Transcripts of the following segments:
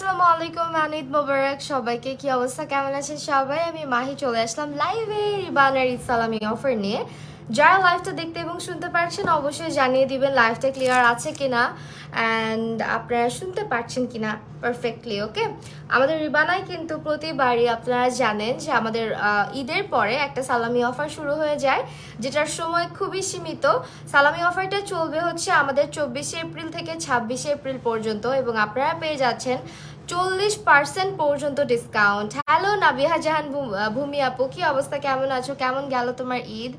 আসসালামু আলাইকুম, ঈদ মোবারক সবাইকে। কি অবস্থা, কেমন আছেন সবাই? আমি মাহি চলে আসলাম লাইভে রিবানার ঈদ সালামি অফার নিয়ে। যারা লাইভটা দেখতে এবং শুনতে পারছেন অবশ্যই জানিয়ে দিবেন লাইভটা ক্লিয়ার আছে কিনা অ্যান্ড আপনারা শুনতে পারছেন কিনা পারফেক্টলি। ওকে, আমাদের রিবানায় কিন্তু প্রতিবারই আপনারা জানেন যে আমাদের ঈদের পরে একটা সালামি অফার শুরু হয়ে যায়, যেটার সময় খুবই সীমিত। সালামি অফারটা চলবে হচ্ছে আমাদের 24 এপ্রিল থেকে 26 এপ্রিল পর্যন্ত এবং আপনারা পেয়ে যাচ্ছেন 40% পর্যন্ত ডিসকাউন্ট। হ্যালো নাবিহা জাহান ভূমি আপু, কি অবস্থা, কেমন আছো, কেমন গেল তোমার ঈদ?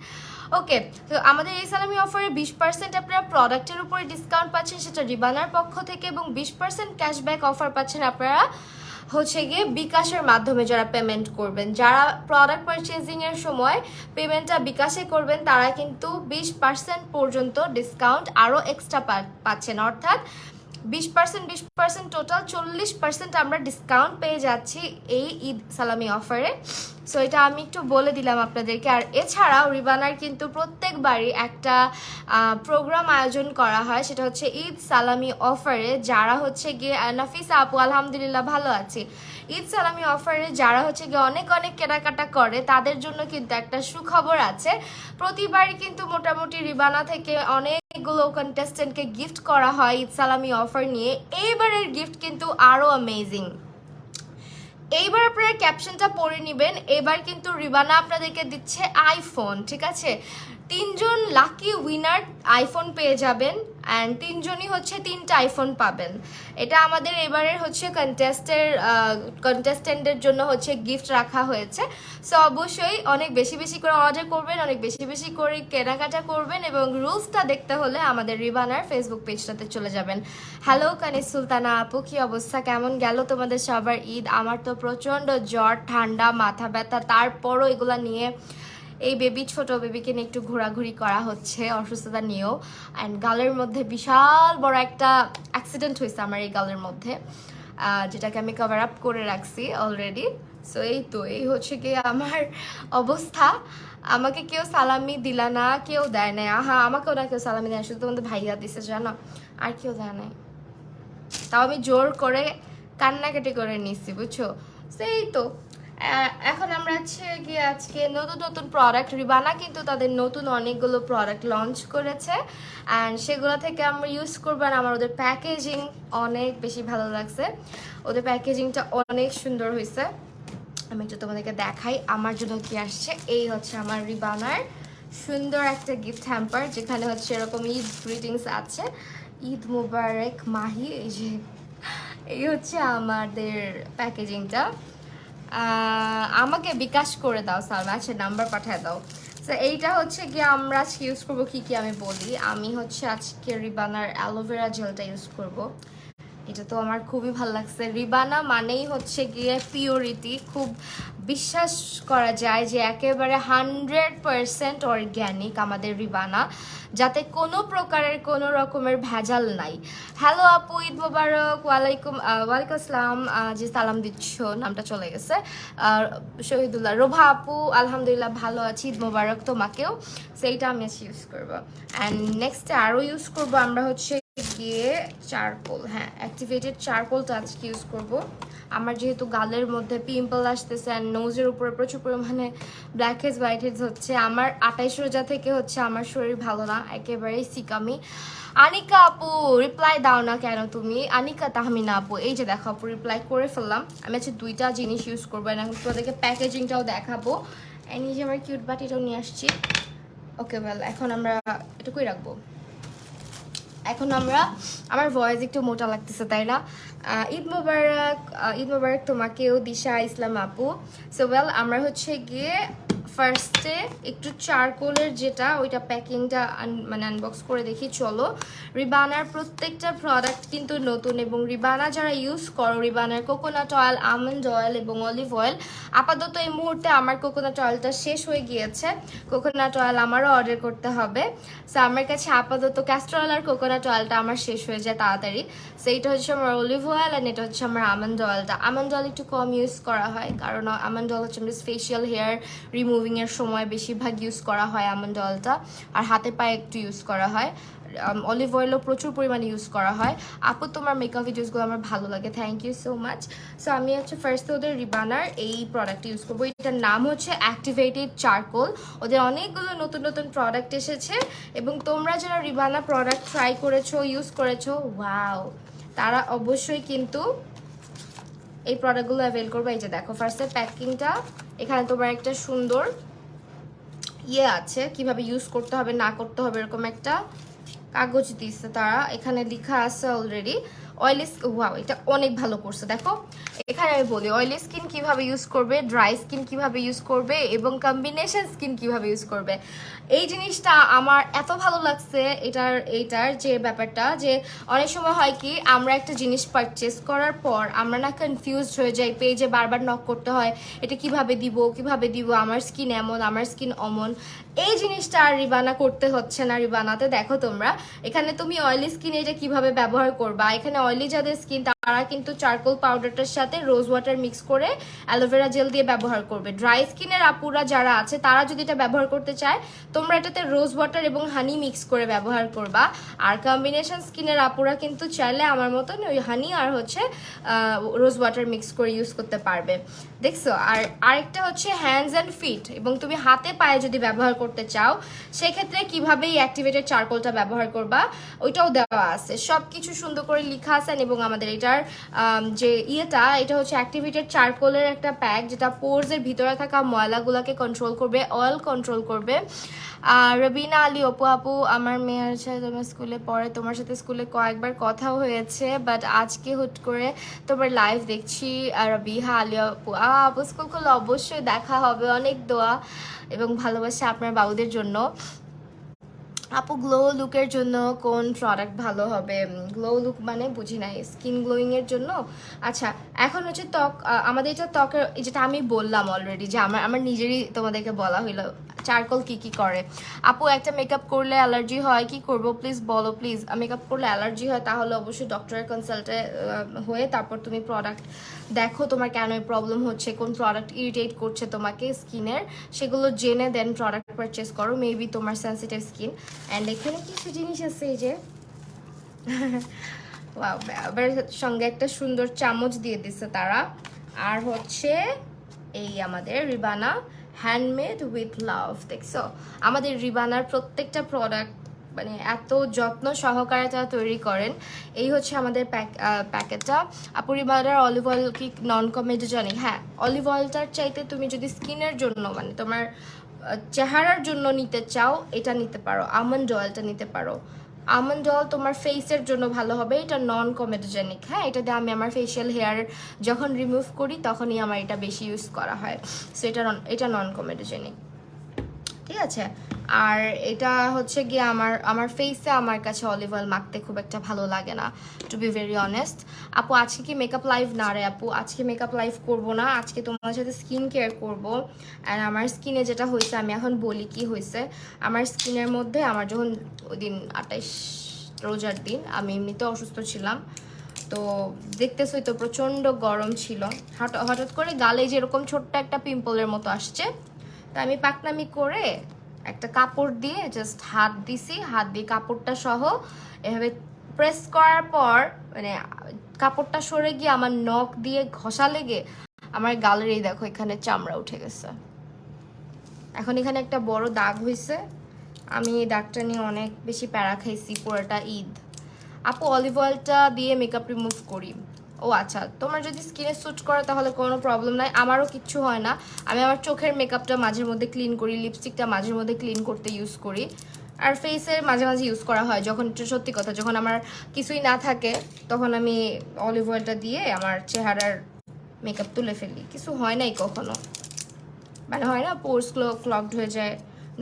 ওকে, তো আমাদের এই সালামি অফারে 20% আপনারা প্রোডাক্টের উপরে ডিসকাউন্ট পাচ্ছেন, সেটা রিবানার পক্ষ থেকে, এবং 20% ক্যাশব্যাক অফার পাচ্ছেন আপনারা হচ্ছে গিয়ে বিকাশের মাধ্যমে। যারা পেমেন্ট করবেন, যারা প্রোডাক্ট পারচেজিং এর সময় পেমেন্টটা বিকাশে করবেন, তারা কিন্তু 20% পর্যন্ত ডিসকাউন্ট আরও এক্সট্রা পাচ্ছেন। অর্থাৎ 20% টোটাল 40% আমরা ডিসকাউন্ট পেয়ে যাচ্ছি এই ঈদ সালামি অফারে। সো এটা আমি একটু বলে দিলাম আপনাদেরকে। আর এছাড়াও রিবানার কিন্তু প্রত্যেকবারই একটা প্রোগ্রাম আয়োজন করা হয়, সেটা হচ্ছে ঈদ সালামি অফারে। যারা হচ্ছে গিয়ে নাফিসা আপু, আলহামদুলিল্লাহ ভালো আছি। ঈদ সালামি অফারে যারা হচ্ছে গিয়ে অনেক অনেক কেনাকাটা করে তাদের জন্য কিন্তু একটা সুখবর আছে। প্রতিবারই কিন্তু মোটামুটি রিবানা থেকে অনেকগুলো কন্টেস্টেন্টকে গিফট করা হয় ঈদ সালামি অফার নিয়ে। এইবারের গিফট কিন্তু আরও অ্যামেজিং। এইবার আপনারা ক্যাপশনটা পড়ে নেবেন। এবার কিন্তু রিবানা আপনাদেরকে দিচ্ছে আইফোন, ঠিক আছে? 3জন লাকি উইনার আইফোন পেয়ে যাবেন অ্যান্ড 3জনই হচ্ছে 3টা আইফোন পাবেন। এটা আমাদের এবারের হচ্ছে কন্টেস্টেন্টের জন্য হচ্ছে গিফট রাখা হয়েছে। সো অবশ্যই অনেক বেশি বেশি করে অর্ডার করবেন, অনেক বেশি বেশি করে কেনাকাটা করবেন, এবং রুলসটা দেখতে হলে আমাদের রিবানার ফেসবুক পেজটাতে চলে যাবেন। হ্যালো কানিস সুলতানা আপু, কি অবস্থা, কেমন গেল তোমাদের সবার ঈদ? আমার তো প্রচণ্ড জ্বর, ঠান্ডা, মাথা ব্যথা, তারপরও এগুলা নিয়ে এই ছোট বেবিকে নিয়ে একটু ঘোরাঘুরি করা হচ্ছে, অসুস্থতা নিয়েও। অ্যান্ড গালের মধ্যে বিশাল বড় একটা অ্যাক্সিডেন্ট হয়েছে আমার এই গালের মধ্যে, যেটাকে আমি কভার আপ করে রাখছি অলরেডি। সো এই হচ্ছে কি আমার অবস্থা। আমাকে কেউ সালামি দিলা না, কেউ দেয় নাই। আমাকেও না কেউ সালামি দেয়, শুধু তোমাদের ভাইয়া দিছে, জানো, আর কেউ দেয় নাই। তাও আমি জোর করে কান্নাকাটি করে নিচ্ছি, বুঝছো? সেই তো এখন আমরা হচ্ছে গিয়ে আজকে নতুন নতুন প্রোডাক্ট, রিবানা কিন্তু তাদের নতুন অনেকগুলো প্রোডাক্ট লঞ্চ করেছে অ্যান্ড সেগুলো থেকে আমরা ইউজ করবো। আর আমার ওদের প্যাকেজিং অনেক বেশি ভালো লাগছে, ওদের প্যাকেজিংটা অনেক সুন্দর হয়েছে। আমি একটু তোমাদেরকে দেখাই আমার জন্য কি আসছে। এই হচ্ছে আমার রিবানার সুন্দর একটা গিফট হ্যাম্পার, যেখানে হচ্ছে এরকম ঈদ গ্রিটিংস আছে, ঈদ মুবারক মাহি। এই হচ্ছে আমাদের প্যাকেজিংটা। আমাকে বিকাশ করে দাও সালমা, আচ্ছা নাম্বার পাঠিয়ে দাও। তো এইটা হচ্ছে গিয়ে আমরা আজকে ইউজ করবো কি কি আমি বলি। আমি হচ্ছে আজকে রিবানার অ্যালোভেরা জেলটা ইউজ করব। এটা তো আমার খুবই ভালো লাগছে। রিবানা মানেই হচ্ছে গিয়ে পিওরিটি, খুব বিশ্বাস করা যায় যে একেবারে 100% অর্গ্যানিক আমাদের রিবানা, যাতে কোনো প্রকারের কোনো রকমের ভেজাল নাই। হ্যালো আপু, ঈদ মোবারক। ওয়ালাইকুম আসসালাম। যে সালাম দিচ্ছ নামটা চলে গেছে, শহীদুল্লাহ। রোভা আপু, আলহামদুলিল্লাহ ভালো আছি, ঈদ মোবারক তোমাকেও। সেইটা আমি আজকে ইউজ করবো। অ্যান্ড নেক্সটে আরও ইউজ করবো আমরা হচ্ছে গিয়ে চারকোল। হ্যাঁ, অ্যাক্টিভেটেড চারকোলটা আজকে ইউজ করব। আমার যেহেতু গালের মধ্যে পিম্পল আসতেছে অ্যান্ড নোজের উপরে প্রচুর পরিমাণে ব্ল্যাক হেডস হোয়াইট হেডস হচ্ছে। আমার 28 রোজা থেকে হচ্ছে আমার শরীর ভালো না, একেবারেই সিকামি। আনিকা আপু রিপ্লাই দাও না কেন তুমি? আনিকা তাহমিনা আপু, এই যে দেখো আপু রিপ্লাই করে ফেললাম। আমি হচ্ছে 2টা জিনিস ইউজ করবো, এখন তোমাদেরকে প্যাকেজিংটাও দেখাবো। এই যে আমার কিউট বাটিটাও নিয়ে আসছি। ওকে ওয়েল, এখন আমরা এটুকুই রাখবো। এখন আমার ভয়েস একটু মোটা লাগতেছে, তাই না? ঈদ মোবারক, ঈদ মোবারক তোমাকেও, দিশা ইসলাম আপু। সো ওয়েল, আমরা হচ্ছে গিয়ে ফার্স্টে একটু চারকোলের যেটা ওইটা প্যাকিংটা মানে আনবক্স করে দেখি। চলো, রিবানার প্রত্যেকটা প্রোডাক্ট কিন্তু নতুন, এবং রিবানা যারা ইউজ করো, রিবানার কোকোনাট অয়েল, আমন্ড অয়েল এবং অলিভ অয়েল। আপাতত এই মুহূর্তে আমার কোকোনাট অয়েলটা শেষ হয়ে গিয়েছে, কোকোনাট অয়েল আমারও অর্ডার করতে হবে। সো আমার কাছে আপাতত ক্যাস্টর অয়েল আর কোকোনাট অয়েলটা আমার শেষ হয়ে যায় তাড়াতাড়ি। সো এইটা হচ্ছে আমার অলিভ অয়েল অ্যান্ড এটা হচ্ছে আমার আমন্ড অয়েলটা। আমন্ড অয়েল একটু কম ইউজ করা হয়, কারণ আমন্ড অয়েল হচ্ছে আমাদের ফেশিয়াল হেয়ার রিমুভ মুভিংয়ের সময় বেশিরভাগ ইউজ করা হয় আমন্ড অয়েলটা, আর হাতে পায়ে একটু ইউজ করা হয়। অলিভ অয়েলও প্রচুর পরিমাণে ইউজ করা হয়। আপু তোমার মেকআপ ভিডিওসগুলো আমার ভালো লাগে, thank you so much. So আমি হচ্ছে ফার্স্টে ওদের রিবানার এই প্রোডাক্ট ইউজ করবো। এটার নাম হচ্ছে অ্যাক্টিভেটেড চারকোল। ওদের অনেকগুলো নতুন নতুন প্রোডাক্ট এসেছে এবং তোমরা যারা রিবানা প্রোডাক্ট ট্রাই করেছো, ইউজ করেছো, ওয়াও, তারা অবশ্যই কিন্তু এই প্রোডাক্টগুলো অ্যাভেল করবে। এই যে দেখো ফার্স্টে প্যাকিংটা, এখানে তোমার একটা সুন্দর আছে কিভাবে ইউজ করতে হবে না করতে হবে, এরকম একটা কাগজ দিচ্ছে তারা, এখানে লেখা আছে অলরেডি অয়েলি। ওয়াও, এটা অনেক ভালো করছে। দেখো এখানে আমি বলি অয়েলি স্কিন কিভাবে ইউজ করবে, ড্রাই স্কিন কিভাবে ইউজ করবে এবং কম্বিনেশন স্কিন কিভাবে ইউজ করবে। এই জিনিসটা আমার এত ভালো লাগছে এইটার যে ব্যাপারটা, যে অনেক সময় হয় কি আমরা একটা জিনিস পারচেস করার পর আমরা না কনফিউজড হয়ে যাই, পেজে বারবার নক করতে হয় এটা কিভাবে দিব, আমার স্কিন এমন, আমার স্কিন অমন। এই জিনিসটা আর রিবানা করতে হচ্ছে না। রিবানাতে দেখো তোমরা, এখানে তুমি অয়েলি স্কিনে এটা কিভাবে ব্যবহার করবা। এখানে অয়েলি যাদের স্কিন তারা কিন্তু চারকোল পাউডারটার সাথে রোজ ওয়াটার মিক্স করে অ্যালোভেরা জেল দিয়ে ব্যবহার করবে। ড্রাই স্কিনের আপুরা যারা আছে তারা যদি এটা ব্যবহার করতে চায়, তোমরা এটাতে রোজ ওয়াটার এবং হানি মিক্স করে ব্যবহার করবা। আর কম্বিনেশন স্কিনের আপুরা কিন্তু চাইলে আমার মতন ওই হানি আর হচ্ছে রোজ ওয়াটার মিক্স করে ইউজ করতে পারবে। দেখছো, আর আরেকটা হচ্ছে হ্যান্ডস অ্যান্ড ফিট, এবং তুমি হাতে পায়ে যদি ব্যবহার করতে চাও সেক্ষেত্রে কিভাবে এই অ্যাক্টিভেটেড চারকোলটা ব্যবহার করবা ওইটাও দেওয়া আছে, সব কিছু সুন্দর করে লেখা আছে। এবং আমাদের এটার যে এটা হচ্ছে অ্যাক্টিভেটেড চারকোলের একটা প্যাক, যেটা পোরসের ভিতরে থাকা ময়লাগুলোকে কন্ট্রোল করবে, অয়েল কন্ট্রোল করবে। রবিনা আলী আপু, আমার মেয়ের সাথে তোমার স্কুলে পড়ে, তোমার সাথে স্কুলে কয়েকবার কথাও হয়েছে, বাট আজকে হুট করে তোমার লাইভ দেখছি। রবিহা আলী আপু স্কুল করলে অবশ্যই দেখা হবে। অনেক দোয়া এবং ভালোবাসা আপনার বাবুদের জন্য। আপু গ্লো লুকের জন্য কোন প্রোডাক্ট ভালো হবে? গ্লো লুক মানে বুঝি নাই, স্কিন গ্লোয়িং এর জন্য? আচ্ছা, এখন হচ্ছে ত্বক, আমাদের এটা ত্বকের, যেটা আমি বললাম অলরেডি, যে আমার নিজেরই তোমাদেরকে বলা হইলো চারকোল কি কি করে। আপু একটা মেকআপ করলে অ্যালার্জি হয়, কি করব প্লিজ বলো প্লিজ। মেকআপ করলে অ্যালার্জি হয় তাহলে অবশ্যই ডক্টরের কনসাল্টে হয়ে তারপর তুমি প্রোডাক্ট দেখো তোমার কেন এই প্রবলেম হচ্ছে, কোন প্রোডাক্ট ইরিটেট করছে তোমাকে স্কিনের, সেগুলো জেনে দেন প্রোডাক্ট পারচেস করো। মেবি তোমার সেন্সিটিভ স্কিন। অ্যান্ড এখানে কিছু জিনিস আছে, এই যে আবার সঙ্গে একটা সুন্দর চামচ দিয়ে দিচ্ছে তারা। আর হচ্ছে এই আমাদের রিবানা হ্যান্ডমেড উইথ লাভ। দেখছো আমাদের রিবানার প্রত্যেকটা প্রোডাক্ট মানে এত যত্ন সহকারে তারা তৈরি করেন। এই হচ্ছে আমাদের প্যাকেটটা। আপু রিবানার অলিভ অয়েল কি নন কমেডোজেনিক? হ্যাঁ, অলিভ অয়েলটার চাইতে তুমি যদি স্কিনের জন্য মানে তোমার চেহারার জন্য নিতে চাও এটা নিতে পারো, আমন্ড অয়েলটা নিতে পারো। আমন্ড অয়েল তোমার ফেসের জন্য ভালো হবে, এটা নন কমেডোজেনিক। হ্যাঁ, এটা দিয়ে আমি আমার ফেশিয়াল হেয়ার যখন রিমুভ করি তখনই আমার এটা বেশি ইউজ করা হয়। সো এটা নন কমেডোজেনিক, ঠিক আছে। আর এটা হচ্ছে গিয়ে আমার ফেসে আমার কাছে অলিভ অয়েল মাখতে খুব একটা ভালো লাগে না, টু বি ভেরি অনেস্ট। আপু আজকে কি মেকআপ লাইভ? না রে আপু, আজকে মেকআপ লাইভ করব না, আজকে তোমার সাথে স্কিন কেয়ার করবো। অ্যান্ড আমার স্কিনে যেটা হয়েছে আমি এখন বলি কি হয়েছে। আমার স্কিনের মধ্যে আমার যখন ওই দিন 28 রোজার দিন আমি এমনিতে অসুস্থ ছিলাম, তো দেখতেছই তো প্রচণ্ড গরম ছিল, হঠাৎ করে গালে যেরকম ছোট্ট একটা পিম্পলের মতো আসছে। তা আমি পাকনামি করে একটা কাপড় দিয়ে জাস্ট হাত দিছি, হাত দিয়ে কাপড়টা সহ এভাবে প্রেস করার পর মানে কাপড়টা সরে গিয়ে আমার নখ দিয়ে ঘষা লেগে আমার গালের এই দেখো এখানে চামড়া উঠে গেছে। এখন এখানে একটা বড় দাগ হয়েছে। আমি এই দাগটা নিয়ে অনেক বেশি প্যারা খাইছি পুরোটা ঈদ। আপু অলিভ অয়েলটা দিয়ে মেকআপ রিমুভ করি? ও আচ্ছা, তোমার যদি স্কিনে স্যুট করে তাহলে কোনো প্রবলেম নাই, আমারও কিচ্ছু হয় না। আমি আমার চোখের মেকআপটা মাঝের মধ্যে ক্লিন করি, লিপস্টিকটা মাঝের মধ্যে ক্লিন করতে ইউজ করি, আর ফেসের মাঝে মাঝে ইউজ করা হয় যখন, সত্যি কথা, যখন আমার কিছুই না থাকে তখন আমি অলিভ অয়েলটা দিয়ে আমার চেহারার মেকআপ তুলে ফেলি। কিছু হয় নাই কখনো, মানে হয় না পোর্স ক্লগড হয়ে যায়।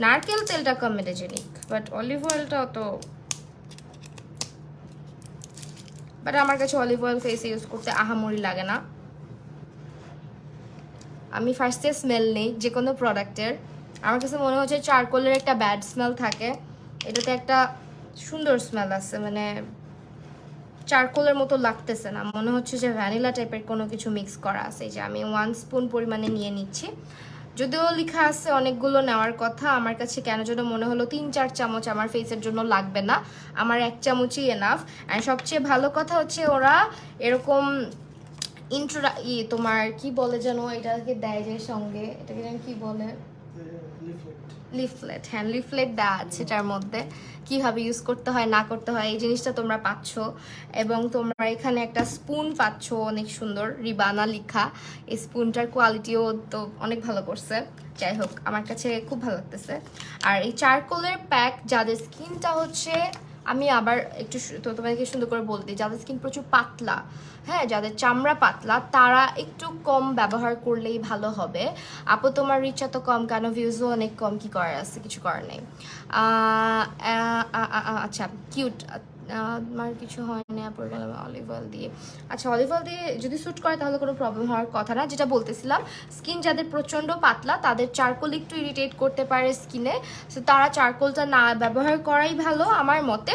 নারকেল তেলটা কমেডোজেনিক, বাট অলিভ অয়েলটাও তো, বাট আমার কাছে অলিভ অয়েল ফেসে ইউজ করতে আহামরি লাগে না। আমি ফার্স্টে স্মেল নেই যে কোনো প্রোডাক্টের, আমার কাছে মনে হচ্ছে চারকোলের একটা ব্যাড স্মেল থাকে, এটাতে একটা সুন্দর স্মেল আছে, মানে চারকোলের মতো লাগতেছে না, মনে হচ্ছে যে ভ্যানিলা টাইপের কোনো কিছু মিক্স করা আছে। এই যে আমি 1 স্পুন পরিমাণে নিয়ে নিচ্ছি, যদিও লেখা আছে অনেকগুলো নেওয়ার কথা, আমার কাছে কেন যেন মনে হলো 3-4 চামচ আমার ফেসের জন্য লাগবে না, আমার 1 চামচই এনাফ। অ্যান্ড সবচেয়ে ভালো কথা হচ্ছে ওরা এরকম তোমার কি বলে যেন এটাকে দেয় যে সঙ্গে, এটাকে যেন কি বলে, লিফলেট। হ্যাঁ, লিফলেট দেওয়া আছে এটার মধ্যে, কিভাবে ইউজ করতে হয় না করতে হয় এই জিনিসটা তোমরা পাচ্ছ। এবং তোমরা এখানে একটা স্পুন পাচ্ছ অনেক সুন্দর, রিবানা লেখা। এই স্পুনটার কোয়ালিটিও তো অনেক ভালো করছে। যাই হোক, আমার কাছে খুব ভালো লাগতেছে। আর এই চারকোলের প্যাক যাদের স্কিনটা হচ্ছে, আমি আবার একটু তো তোমাদেরকে সুন্দর করে বলতে দিই, যাদের স্কিন প্রচুর পাতলা, হ্যাঁ, যাদের চামড়া পাতলা, তারা একটু কম ব্যবহার করলেই ভালো হবে। আপু তোমার রিচ এত কম কেন, ভিউজও অনেক কম, কি করার আছে, কিছু করার নেই। আচ্ছা, কিউট, আমার কিছু হয় না আপুর গেলাম অলিভ অয়েল দিয়ে। আচ্ছা, অলিভ অয়েল দিয়ে যদি স্যুট করে তাহলে কোনো প্রবলেম হওয়ার কথা না। যেটা বলতেছিলাম, স্কিন যাদের প্রচণ্ড পাতলা তাদের চারকোল একটু ইরিটেট করতে পারে স্কিনে, সো তারা চারকোলটা না ব্যবহার করাই ভালো আমার মতে।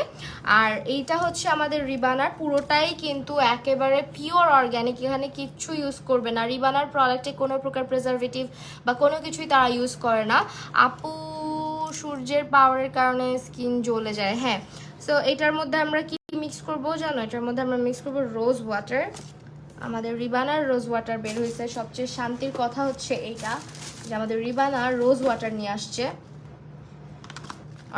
আর এইটা হচ্ছে আমাদের রিবানার, পুরোটাই কিন্তু একেবারে পিওর অর্গ্যানিক, এখানে কিচ্ছু ইউজ করবে না। রিবানার প্রোডাক্টে কোনো প্রকার প্রিজারভেটিভ বা কোনো কিছুই তারা ইউজ করে না। আপু সূর্যের পাওয়ারের কারণে স্কিন জ্বলে যায়, হ্যাঁ। সো এটার মধ্যে আমরা কি মিক্স করবো জানো, এটার মধ্যে আমরা মিক্স করবো রোজ ওয়াটার। আমাদের রিবানার রোজ ওয়াটার বের হয়েছে। সবচেয়ে শান্তির কথা হচ্ছে এইটা যে আমাদের রিবানা রোজ ওয়াটার নিয়ে আসছে,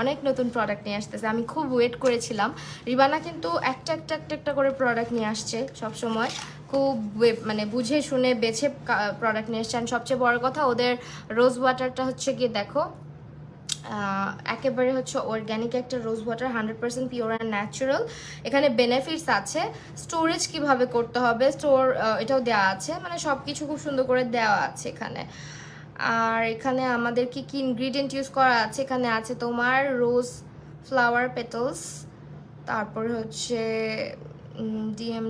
অনেক নতুন প্রোডাক্ট নিয়ে আসতেছে। আমি খুব ওয়েট করেছিলাম। রিবানা কিন্তু একটা একটা একটা একটা করে প্রোডাক্ট নিয়ে আসছে সব সময়, খুব মানে বুঝে শুনে বেছে প্রোডাক্ট নিয়ে আসছে। সবচেয়ে বড় কথা, ওদের রোজ ওয়াটারটা হচ্ছে গিয়ে দেখো, একেবারে হচ্ছে অর্গ্যানিক একটা rose water, 100% pure and natural. এখানে বেনিফিটস আছে, স্টোরেজ কিভাবে করতে হবে স্টোর, এটাও দেওয়া আছে, মানে সব কিছু খুব সুন্দর করে দেওয়া আছে এখানে। আর এখানে আমাদের কি কি ইনগ্রিডিয়েন্ট ইউজ করা আছে, এখানে আছে তোমার রোজ ফ্লাওয়ার পেটালস, তারপর হচ্ছে ডিএম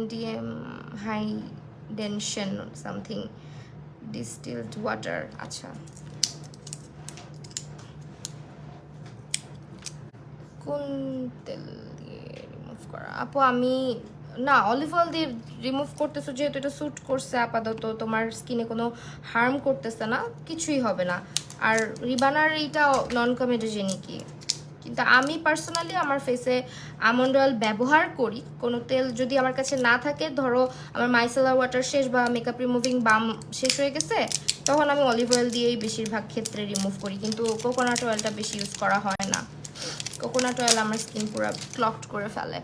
হাইডেনশন সামথিং, ডিস্টিলড ওয়াটার। আচ্ছা, কোন তেল দিয়ে রিমুভ করা আপু? আমি না, অলিভ অয়েল দিয়ে রিমুভ করতেছো যেহেতু এটা স্যুট করছে, আপাতত তোমার স্কিনে কোনো হার্ম করতেছে না, কিছুই হবে না। আর রিবানার এইটা নন কমেডোজেনিকই, কিন্তু আমি পার্সোনালি আমার ফেসে আমন্ড অয়েল ব্যবহার করি। কোনো তেল যদি আমার কাছে না থাকে, ধরো আমার মাইসেলার ওয়াটার শেষ বা মেকআপ রিমুভিং বাম শেষ হয়ে গেছে, তখন আমি অলিভ অয়েল দিয়েই বেশিরভাগ ক্ষেত্রে রিমুভ করি, কিন্তু কোকোনাট অয়েলটা বেশি ইউজ করা হয় না। কোকোনাট অয়েল আমার স্কিন পুরো ক্লকড করে ফেলে।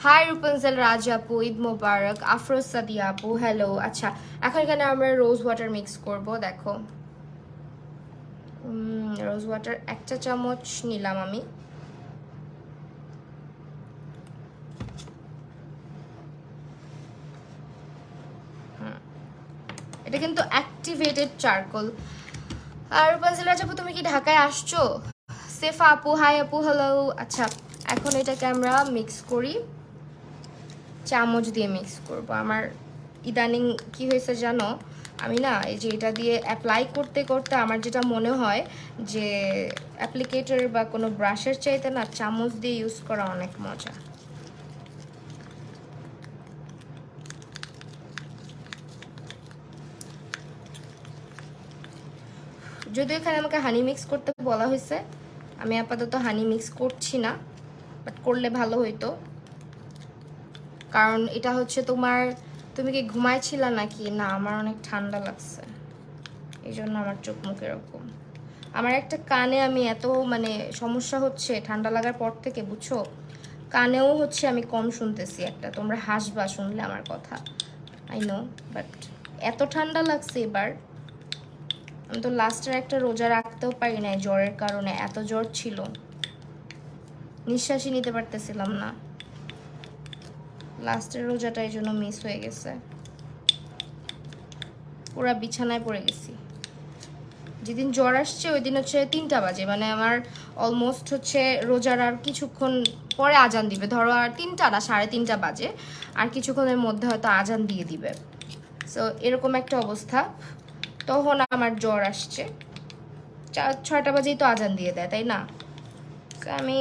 হাই রূপঞ্জল রাজ আপু, ঈদ মোবারক। আফরোজ সাদিয়া আপু, হ্যালো। আচ্ছা, এখন এখানে আমরা রোজ ওয়াটার মিক্স করব। দেখো, রোজ ওয়াটার 1 চা চামচ নিলাম আমি। এটা কিন্তু অ্যাক্টিভেটেড চারকোল। আর রূপঞ্জল রাজ আপু, তুমি কি ঢাকায় আসছো? সেফা আপু, হাই আপু, হ্যালো। আচ্ছা, এখন এটাকে আমরা মিক্স করি, চামচ দিয়ে মিক্স করব। আমার ইদানিং কি হয়েছে জানো, আমি না এই যে এটা দিয়ে অ্যাপ্লাই করতে করতে আমার যেটা মনে হয় যে অ্যাপ্লিকেটর বা কোনো ব্রাশের চাইতে না চামচ দিয়ে ইউজ করা অনেক মজা। যদিও এখানে আমাকে হানি মিক্স করতে বলা হয়েছে, আমি আপাতত হানি মিক্স করছি না, বাট করলে ভালো হইতো। কারণ এটা হচ্ছে তোমার, তুমি কি ঘুমাইছিলা নাকি? না, আমার অনেক ঠান্ডা লাগছে, এই জন্য আমার চোখ মুখ এরকম। আমার একটা কানে আমি এত মানে সমস্যা হচ্ছে ঠান্ডা লাগার পর থেকে, বুঝছো, কানেও হচ্ছে আমি কম শুনতেছি একটা, তোমরা হাসবা শুনলে আমার কথা, আই নো, বাট এত ঠান্ডা লাগছে এবার। আমি তো লাস্টের একটা রোজা রাখতেও পারি নাই জ্বরের কারণে, এত জ্বর ছিল, নিঃশ্বাসই নিতে পারতেছিলাম না। লাস্টের রোজাটা এই জন্য মিস হয়ে গেছে, পুরা বিছানায় পড়ে গেছি। যেদিন জ্বর আসছে ওই দিন হচ্ছে 3টা বাজে, মানে আমার অলমোস্ট হচ্ছে রোজার আর কিছুক্ষণ পরে আজান দিবে, ধরো আর 3টা না 3:30 বাজে, আর কিছুক্ষণের মধ্যে হয়তো আজান দিয়ে দিবে। সো এরকম একটা অবস্থা, তখন আমার জ্বর আসছে। 6টা বাজেই তো আজান দিয়ে দেয়, তাই না? আমি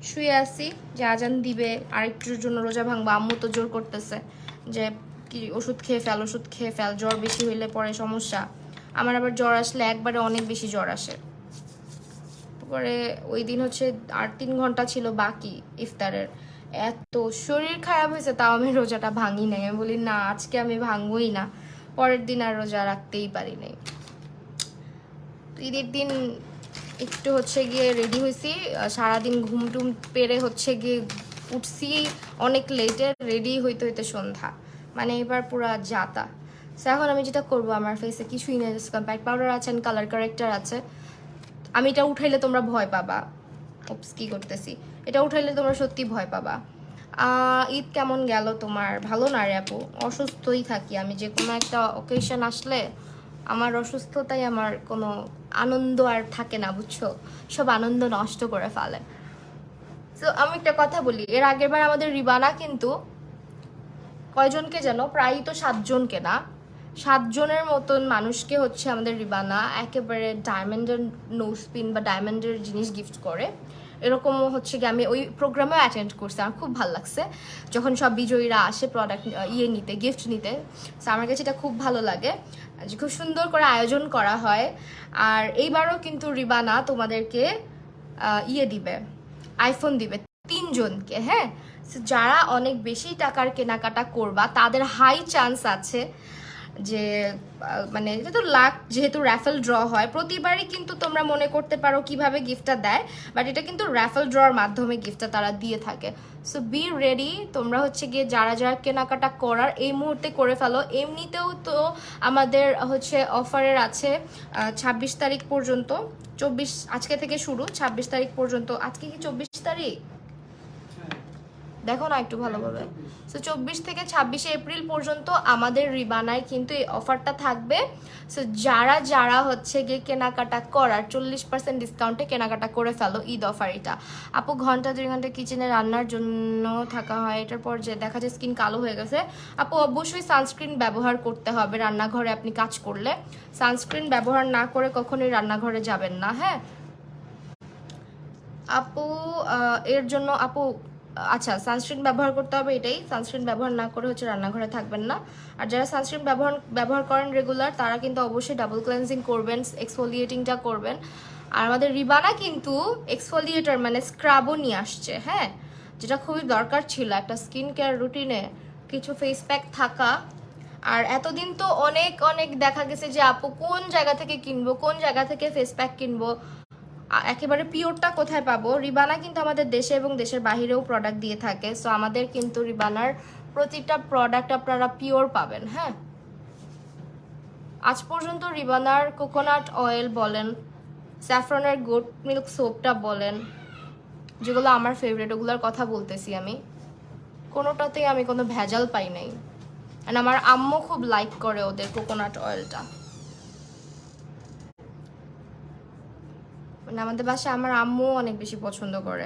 শুয়ে আছি যে আজান দিবে, আরেকটুর জন্য রোজা ভাঙবো। আম্মু তো জোর করতেছে যে কি ওষুধ খেয়ে ফেল, ওষুধ খেয়ে ফেল, জ্বর বেশি হইলে পরে সমস্যা। আমার আবার জ্বর আসলে একবারে অনেক বেশি জ্বর আসে। পরে ওই দিন হচ্ছে 8-3 ঘন্টা ছিল বাকি ইফতারের, এত শরীর খারাপ হয়েছে, তাও আমি রোজাটা ভাঙি নাই। আমি বলি না, আজকে আমি ভাঙবই না। পরের দিন আর রোজা রাখতেই পারি নাই। ঈদের দিন একটু হচ্ছে গিয়ে রেডি হয়েছি, সারাদিন ঘুম টুম পেরে হচ্ছে গিয়ে উঠছি অনেক লেটে, রেডি হইতে হইতে সন্ধ্যা, মানে এবার পুরা যাতা। এখন আমি যেটা করবো, আমার ফেসে কিছুই নেই, কম্প্যাক্ট পাউডার আছে, কালার কারেক্টার আছে। আমি এটা উঠাইলে তোমরা ভয় পাবা। ওপস, কি করতেছি, এটা উঠাইলে তোমরা সত্যি ভয় পাবা। ঈদ কেমন গেল তোমার? ভালো না রে আপু, অসুস্থই থাকি আমি। যে কোনো একটা অকেশন আসলে আমার অসুস্থতাই আমার কোনো আনন্দ আর থাকে না, বুঝছো? সব আনন্দ নষ্ট করে ফেলে। তো আমি একটা কথা বলি, এর আগের বার আমাদের রিবানা কিন্তু কয়জনকে যেন, প্রায় তো 7 জনকে না, 7 জনের মতন মানুষকে হচ্ছে আমাদের রিবানা একেবারে ডায়মন্ডের নোজপিন বা ডায়মন্ডের জিনিস গিফট করে। এরকমও হচ্ছে কি, আমি ওই প্রোগ্রামেও অ্যাটেন্ড করছি, আমার খুব ভালো লাগছে যখন সব বিজয়ীরা আসে প্রোডাক্ট নিতে, গিফট নিতে। সো আমার কাছে এটা খুব ভালো লাগে যে খুব সুন্দর করে আয়োজন করা হয়। আর এইবারও কিন্তু রিবানা তোমাদেরকে দিবে, আইফোন দিবে 3 জনকে। হ্যাঁ, যারা অনেক বেশি টাকার কেনাকাটা করবা তাদের হাই চান্স আছে যে মানে যেহেতু যেহেতু র্যাফেল ড্র হয় প্রতিবারই, কিন্তু তোমরা মনে করতে পারো কিভাবে গিফটটা দেয়, বাট এটা কিন্তু র্যাফেল ড্রর মাধ্যমে গিফটটা তারা দিয়ে থাকে। সো বি রেডি, তোমরা হচ্ছে গিয়ে যারা যারা কেনাকাটা করার এই মুহূর্তে করে ফেলো। এমনিতেও তো আমাদের হচ্ছে অফারের আছে 26 তারিখ পর্যন্ত, 24 আজকে থেকে শুরু, 26 তারিখ পর্যন্ত। আজকে কি 24 তারিখ? দেখো না একটু ভালোভাবে। সো 24 থেকে 26 এপ্রিল পর্যন্ত আমাদের রিবানায় কিন্তু এই অফারটা থাকবে। সো যারা যারা হচ্ছে গিয়ে কেনাকাটা করার 40% ডিসকাউন্টে কেনাকাটা করে ফেলো, ঈদ অফার এটা। আপু ঘন্টা 2 ঘন্টা কিচেনে রান্নার জন্য থাকা হয়, এটার পর যে দেখা যায় স্কিন কালো হয়ে গেছে। আপু অবশ্যই সানস্ক্রিন ব্যবহার করতে হবে রান্নাঘরে আপনি কাজ করলে। সানস্ক্রিন ব্যবহার না করে কখনোই রান্নাঘরে যাবেন না। হ্যাঁ আপু, এর জন্য আপু আচ্ছা, সানস্ক্রিন ব্যবহার করতে হবে, এটাই। সানস্ক্রিন ব্যবহার না করে হচ্ছে রান্নাঘরে থাকবেন না। আর যারা সানস্ক্রিন ব্যবহার করেন রেগুলার, তারা কিন্তু অবশ্যই ডাবল ক্লেন্সিং করবেন, এক্সফোলিয়েটিংটা করবেন। আর আমাদের রিবানা কিন্তু এক্সফোলিয়েটার মানে স্ক্রাবও নিয়ে আসছে, হ্যাঁ, যেটা খুবই দরকার ছিল একটা স্কিন কেয়ার রুটিনে, কিছু ফেস প্যাক থাকা। আর এতদিন তো অনেক অনেক দেখা গেছে যে আপু কোন জায়গা থেকে কিনবো, কোন জায়গা থেকে ফেস প্যাক কিনবো, একেবারে পিওরটা কোথায় পাবো। রিবানা কিন্তু আমাদের দেশে এবং দেশের বাহিরেও প্রোডাক্ট দিয়ে থাকে। সো আমাদের কিন্তু রিবানার প্রতিটা প্রোডাক্ট আপনারা পিওর পাবেন। হ্যাঁ, আজ পর্যন্ত রিবানার কোকোনাট অয়েল বলেন, স্যাফরনের গোট মিল্ক সোপটা বলেন, যেগুলো আমার ফেভারিট, ওগুলোর কথা বলতেছি আমি, কোনোটাতেই আমি কোনো ভেজাল পাই নাই। অ্যান্ড আমার আম্মু খুব লাইক করে ওদের কোকোনাট অয়েলটা। মানে আমাদের বাসায় আমার আম্মু অনেক বেশি পছন্দ করে।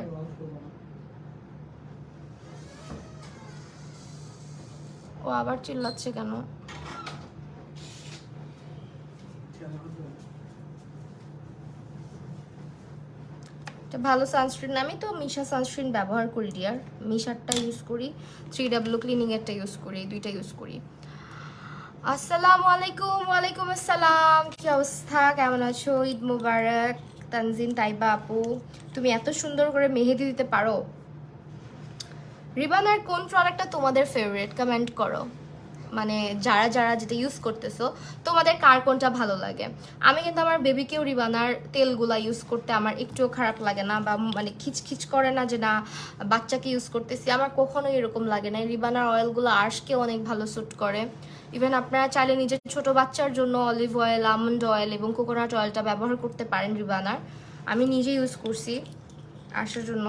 ও আবার চিল্লাচ্ছে কেন? ভালো সানস্ক্রিন, আমি তো মিশা সানস্ক্রিন ব্যবহার করি ডিয়ার, মিশারটা ইউজ করি, 3W ক্লিনিংয়েরটা ইউজ করি, দুইটা ইউজ করি। আসসালামু আলাইকুম। ওয়ালাইকুম আসসালাম, কি অবস্থা, কেমন আছো? ঈদ মুবারক। তানজিন তাইবা আপু, তুমি এত সুন্দর করে মেহেদি দিতে পারো। রিবানার কোন প্রোডাক্টটা তোমাদের ফেভারিট কমেন্ট করো, মানে যারা যারা যেটা ইউজ করতেছো তোমাদের কার কোনটা ভালো লাগে। আমি কিন্তু আমার বেবিকেও রিবানার তেলগুলা ইউজ করতে আমার একটুও খারাপ লাগে না, বা মানে খিচখিচ করে না যে না বাচ্চাকে ইউজ করতেছি, আমার কখনোই এরকম লাগে না। রিবানার অয়েলগুলো আর্শকে অনেক ভালো স্যুট করে। ইভেন আপনারা চাইলে নিজের ছোট বাচ্চার জন্য অলিভ অয়েল, আমন্ড অয়েল এবং কোকোনাট অয়েলটা ব্যবহার করতে পারেন রিবানার। আমি নিজে ইউজ করছি আর্শের জন্য,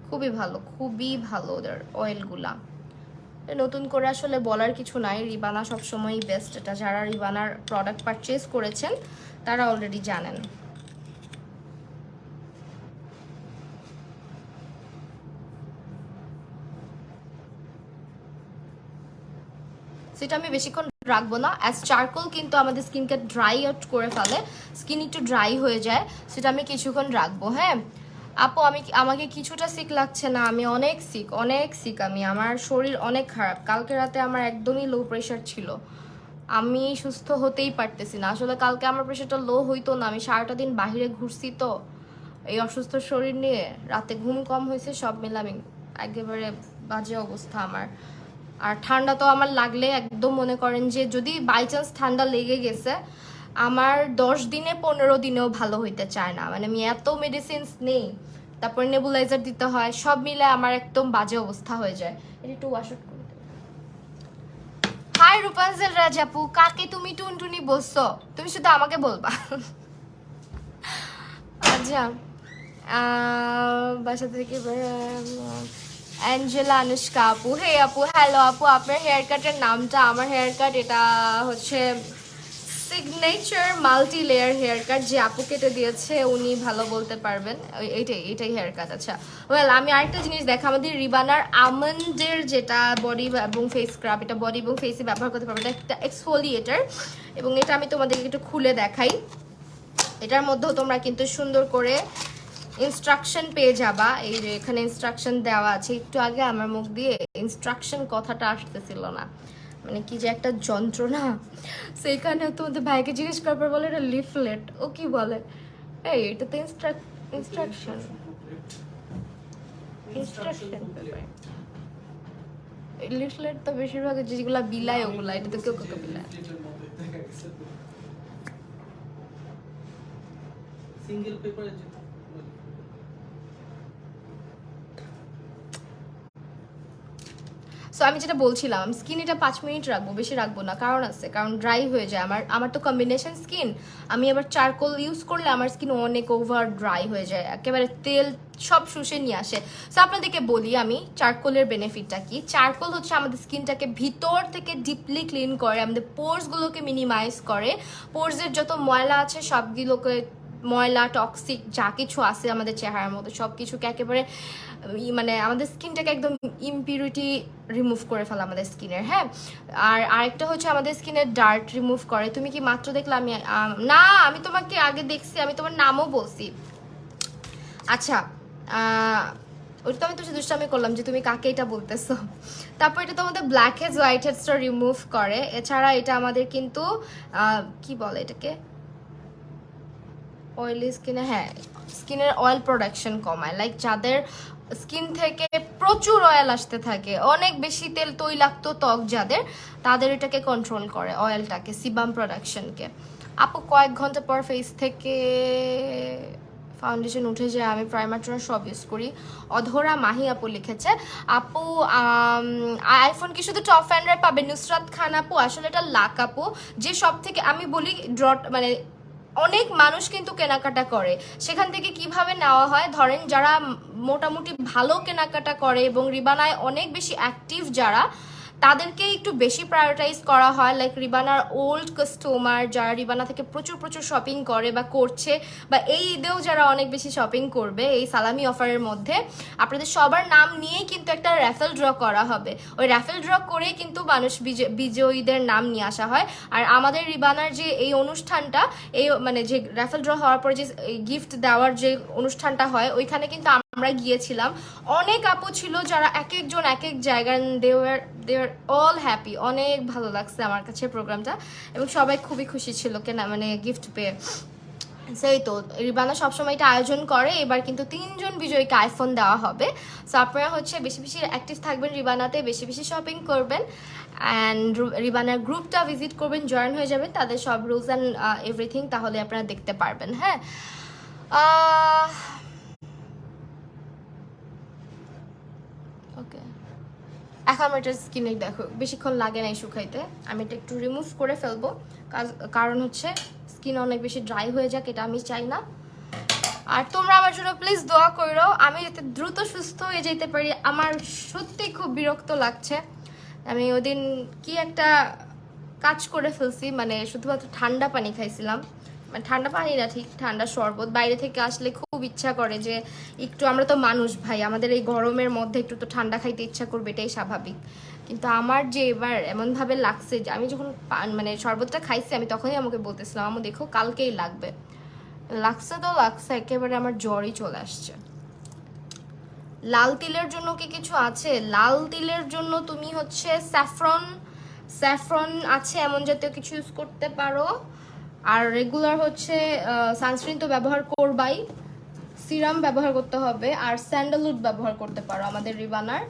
খুবই ভালো, খুবই ভালো ওদের অয়েলগুলা। নতুন করে আসলে বলার কিছু নাই, রিবানা সবসময়ই বেস্ট। এটা যারা রিবানার প্রোডাক্ট পারচেজ করেছেন তারা অলরেডি জানেন। সেটা আমি বেশিক্ষণ রাখবো না, অ্যাজ চারকোল কিন্তু আমাদের স্কিনকে ড্রাই আউট করে ফেলে, স্কিন একটু ড্রাই হয়ে যায়, সেটা আমি কিছুক্ষণ রাখবো। হ্যাঁ আপু, আমাকে কিছুটা সিক লাগছে না, আমি অনেক সিক, অনেক সিক। আমার শরীর অনেক খারাপ, কালকে রাতে আমার একদমই লো প্রেশার ছিল, আমি সুস্থ হতেই পারতেছি না। আসলে কালকে আমার প্রেশারটা লো হইতো না, আমি সারাটা দিন বাহিরে ঘুরছি তো এই অসুস্থ শরীর নিয়ে, রাতে ঘুম কম হয়েছে, সব মিলে আমি একেবারে বাজে অবস্থা আমার। আর ঠান্ডা তো আমার লাগলে একদম মনে করেন যে যদি বাই চান্স ঠান্ডা লেগে গেছে আমার 10 দিনে 15 দিনেও ভালো হইতে চায় না, মানে আমি এত মেডিসিনস নেই, তারপর নেবুলাইজার দিতে হয়, সব মিলে আমার একদম বাজে অবস্থা হয়ে যায়। এটা একটু ওয়াশ আউট করে দেব। হাই রূপাঞ্জল রাজাপু, কাকে তুমি টুনটুনি বলছো? তুমি শুধু আমাকে বলবা। আচ্ছা, বাসা থেকে অ্যাঞ্জেলা আনুষ্কা আপু, হে আপু, হ্যালো আপু, আপনার হেয়ার কাটের নামটা? আমার হেয়ার কাট এটা হচ্ছে signature multi layer haircut, যে আপু কেটে দিয়েছে উনি ভালো বলতে পারবেন। এইটাই হেয়ার কাট। আচ্ছা ওয়েল, আমি আরেকটা জিনিস দেখা, আমাদের রিবানার আমন্ডের যেটা বডি এবং ফেস স্ক্রাব, এটা বডি এবং ফেসে ব্যবহার করতে পারবে, এটা একটা এক্সফোলিয়েটার, এবং এটা আমি তোমাদেরকে একটু খুলে দেখাই। এটার মধ্যেও তোমরা কিন্তু সুন্দর করে ইনস্ট্রাকশন পেয়ে যাবা। এই যে এখানে ইনস্ট্রাকশন দেওয়া আছে, একটু আগে আমার মুখ দিয়ে ইনস্ট্রাকশন কথাটা আসতেছিল না, মানে কি যে একটা যন্ত্রণা। সেইখানে তোমাদের ভাইকে জিজ্ঞেস করার পর বলে এটা লিফলেট, ও কি বলে এই এটা তো ইনস্ট্রাকশন লিফলেট তো বেশিরভাগ যেগুলা বিলায় ওগুলা, এটা তো কেউ কাউকে বিলায়। সিঙ্গেল পেপারে সো আমি যেটা বলছিলাম, স্কিন এটা 5 মিনিট রাখবো, বেশি রাখবো না, কারণ আছে, কারণ ড্রাই হয়ে যায় আমার তো কম্বিনেশন স্কিন। আমি আবার চারকোল ইউজ করলে আমার স্কিন অনেক ওভার ড্রাই হয়ে যায়, একেবারে তেল সব শুষে নিয়ে আসে। সো আপনাদেরকে বলি আমি চারকোলের বেনিফিটটা কি। চারকোল হচ্ছে আমাদের স্কিনটাকে ভিতর থেকে ডিপলি ক্লিন করে, আমাদের পোর্সগুলোকে মিনিমাইজ করে, পোর্সের যত ময়লা আছে সবগুলোকে, ময়লা টক্সিক যা কিছু আছে আমাদের চেহারার মধ্যে সব কিছুকে একেবারে মানে আমাদের স্কিনটাকে একদম ইমপিউরিটি রিমুভ করে ফেলে আমাদের স্কিনের। হ্যাঁ, আর আরেকটা হচ্ছে আমাদের স্কিনের ডার্ট রিমুভ করে। তুমি কি মাত্র দেখলে? আমি না, আমি তোমাকে আগে দেখছি, আমি তোমার নামও বলছি। আচ্ছা, ওইটা তো আমি তো দুষ্টামি করলাম যে তুমি কাকে এটা বলতেছো। তারপর এটা তোমাদের ব্ল্যাক হেডস হোয়াইট হেডসটা রিমুভ করে। এছাড়া এটা আমাদের কিন্তু কি বলে এটাকে, অয়েলি স্কিনে, হ্যাঁ স্কিনের অয়েল প্রোডাকশন কমায়, লাইক যাদের স্কিন থেকে প্রচুর অয়েল আসতে থাকে, অনেক বেশি তেল তৈলাক্ত ত্বক যাদের, তাদের এটাকে কন্ট্রোল করে অয়েলটাকে, সিবাম প্রোডাকশনকে। আপু কয়েক ঘন্টা পর ফেস থেকে ফাউন্ডেশন উঠে যায়, আমি প্রাইমার টোনার সব ইউজ করি। অধরা মাহি আপু লিখেছে। আপু আইফোন কি শুধু টপ ফ্যানরা পাবে? নুসরাত খান আপু, আসলে এটা লাক আপু, যে সব থেকে আমি বলি ড্রট মানে অনেক মানুষ কিন্তু কেনাকাটা করে, সেখান থেকে কিভাবে নেওয়া হয়, ধরেন যারা মোটামুটি ভালো কেনাকাটা করে এবং রিবানায় অনেক বেশি অ্যাক্টিভ যারা, তাদেরকে একটু বেশি প্রায়োরিটাইজ করা হয়। লাইক রিবানার ওল্ড কাস্টমার যারা রিবানা থেকে প্রচুর প্রচুর শপিং করে বা করছে, বা এই ঈদেও যারা অনেক বেশি শপিং করবে এই সালামি অফারের মধ্যে, আপনাদের সবার নাম নিয়েই কিন্তু একটা র্যাফেল ড্র করা হবে। ওই র্যাফেল ড্র করেই কিন্তু মানুষ বিজয়ীদের নাম নিয়ে আসা হয়। আর আমাদের রিবানার যে এই অনুষ্ঠানটা, এই মানে যে র্যাফেল ড্র হওয়ার পরে যে গিফট দেওয়ার যে অনুষ্ঠানটা হয়, ওইখানে কিন্তু আমরা গিয়েছিলাম। অনেক আপু ছিল যারা এক একজন এক এক জায়গায়, দেওয়ার অল হ্যাপি, অনেক ভালো লাগছে আমার কাছে প্রোগ্রামটা, এবং সবাই খুবই খুশি ছিল কেনা মানে গিফট পেয়ে। সেই তো রিবানা সবসময় এটা আয়োজন করে, এবার কিন্তু 3 জন বিজয়ীকে আইফোন দেওয়া হবে। সো আপনারা হচ্ছে বেশি বেশি অ্যাক্টিভ থাকবেন রিবানাতে, বেশি বেশি শপিং করবেন, অ্যান্ড রিবানার গ্রুপটা ভিজিট করবেন, জয়েন হয়ে যাবেন, তাদের সব রুলস অ্যান্ড এভরিথিং তাহলে আপনারা দেখতে পারবেন। হ্যাঁ, ওকে, এখন আমি এটা স্কিনে দেখো বেশিক্ষণ লাগে না শুকাইতে, আমি এটা একটু রিমুভ করে ফেলবো, কারণ হচ্ছে স্কিন অনেক বেশি ড্রাই হয়ে যাক, এটা আমি চাই না। আর তোমরা আমার জন্য প্লিজ দোয়া করো, আমি যাতে দ্রুত সুস্থ হয়ে যেতে পারি। আমার সত্যি খুব বিরক্ত লাগছে, আমি ওদিন কি একটা কাজ করে ফেলছি, মানে শুধুমাত্র ঠান্ডা পানি খাইছিলাম, মানে ঠান্ডা পানি না, ঠিক ঠান্ডা শরবত। বাইরে থেকে আসলে খুব ইচ্ছা করে যে একটু, আমরা তো মানুষ ভাই, আমাদের এই গরমের মধ্যে একটু তো ঠান্ডা খাইতে ইচ্ছা করবে, এটাই স্বাভাবিক। কিন্তু আমার যে এবার এমনভাবে লাগছে যে আমি যখন মানে শরবতটা খাইছি, আমি তখনই আমাকে বলতেছিলাম আমু দেখো কালকেই লাগবে, লাগছে তো লাগছে, একেবারে আমার জ্বরই চলে আসছে। লাল তিলের জন্য কি কিছু আছে? লাল তিলের জন্য তুমি হচ্ছে স্যাফরন আছে এমন জাতীয় কিছু ইউজ করতে পারো। আর রেগুলার হচ্ছে সানস্ক্রিন তো ব্যবহার করবাই, সিরাম ব্যবহার করতে হবে, আর স্যান্ডালউড ব্যবহার করতে পারো আমাদের রিবানার।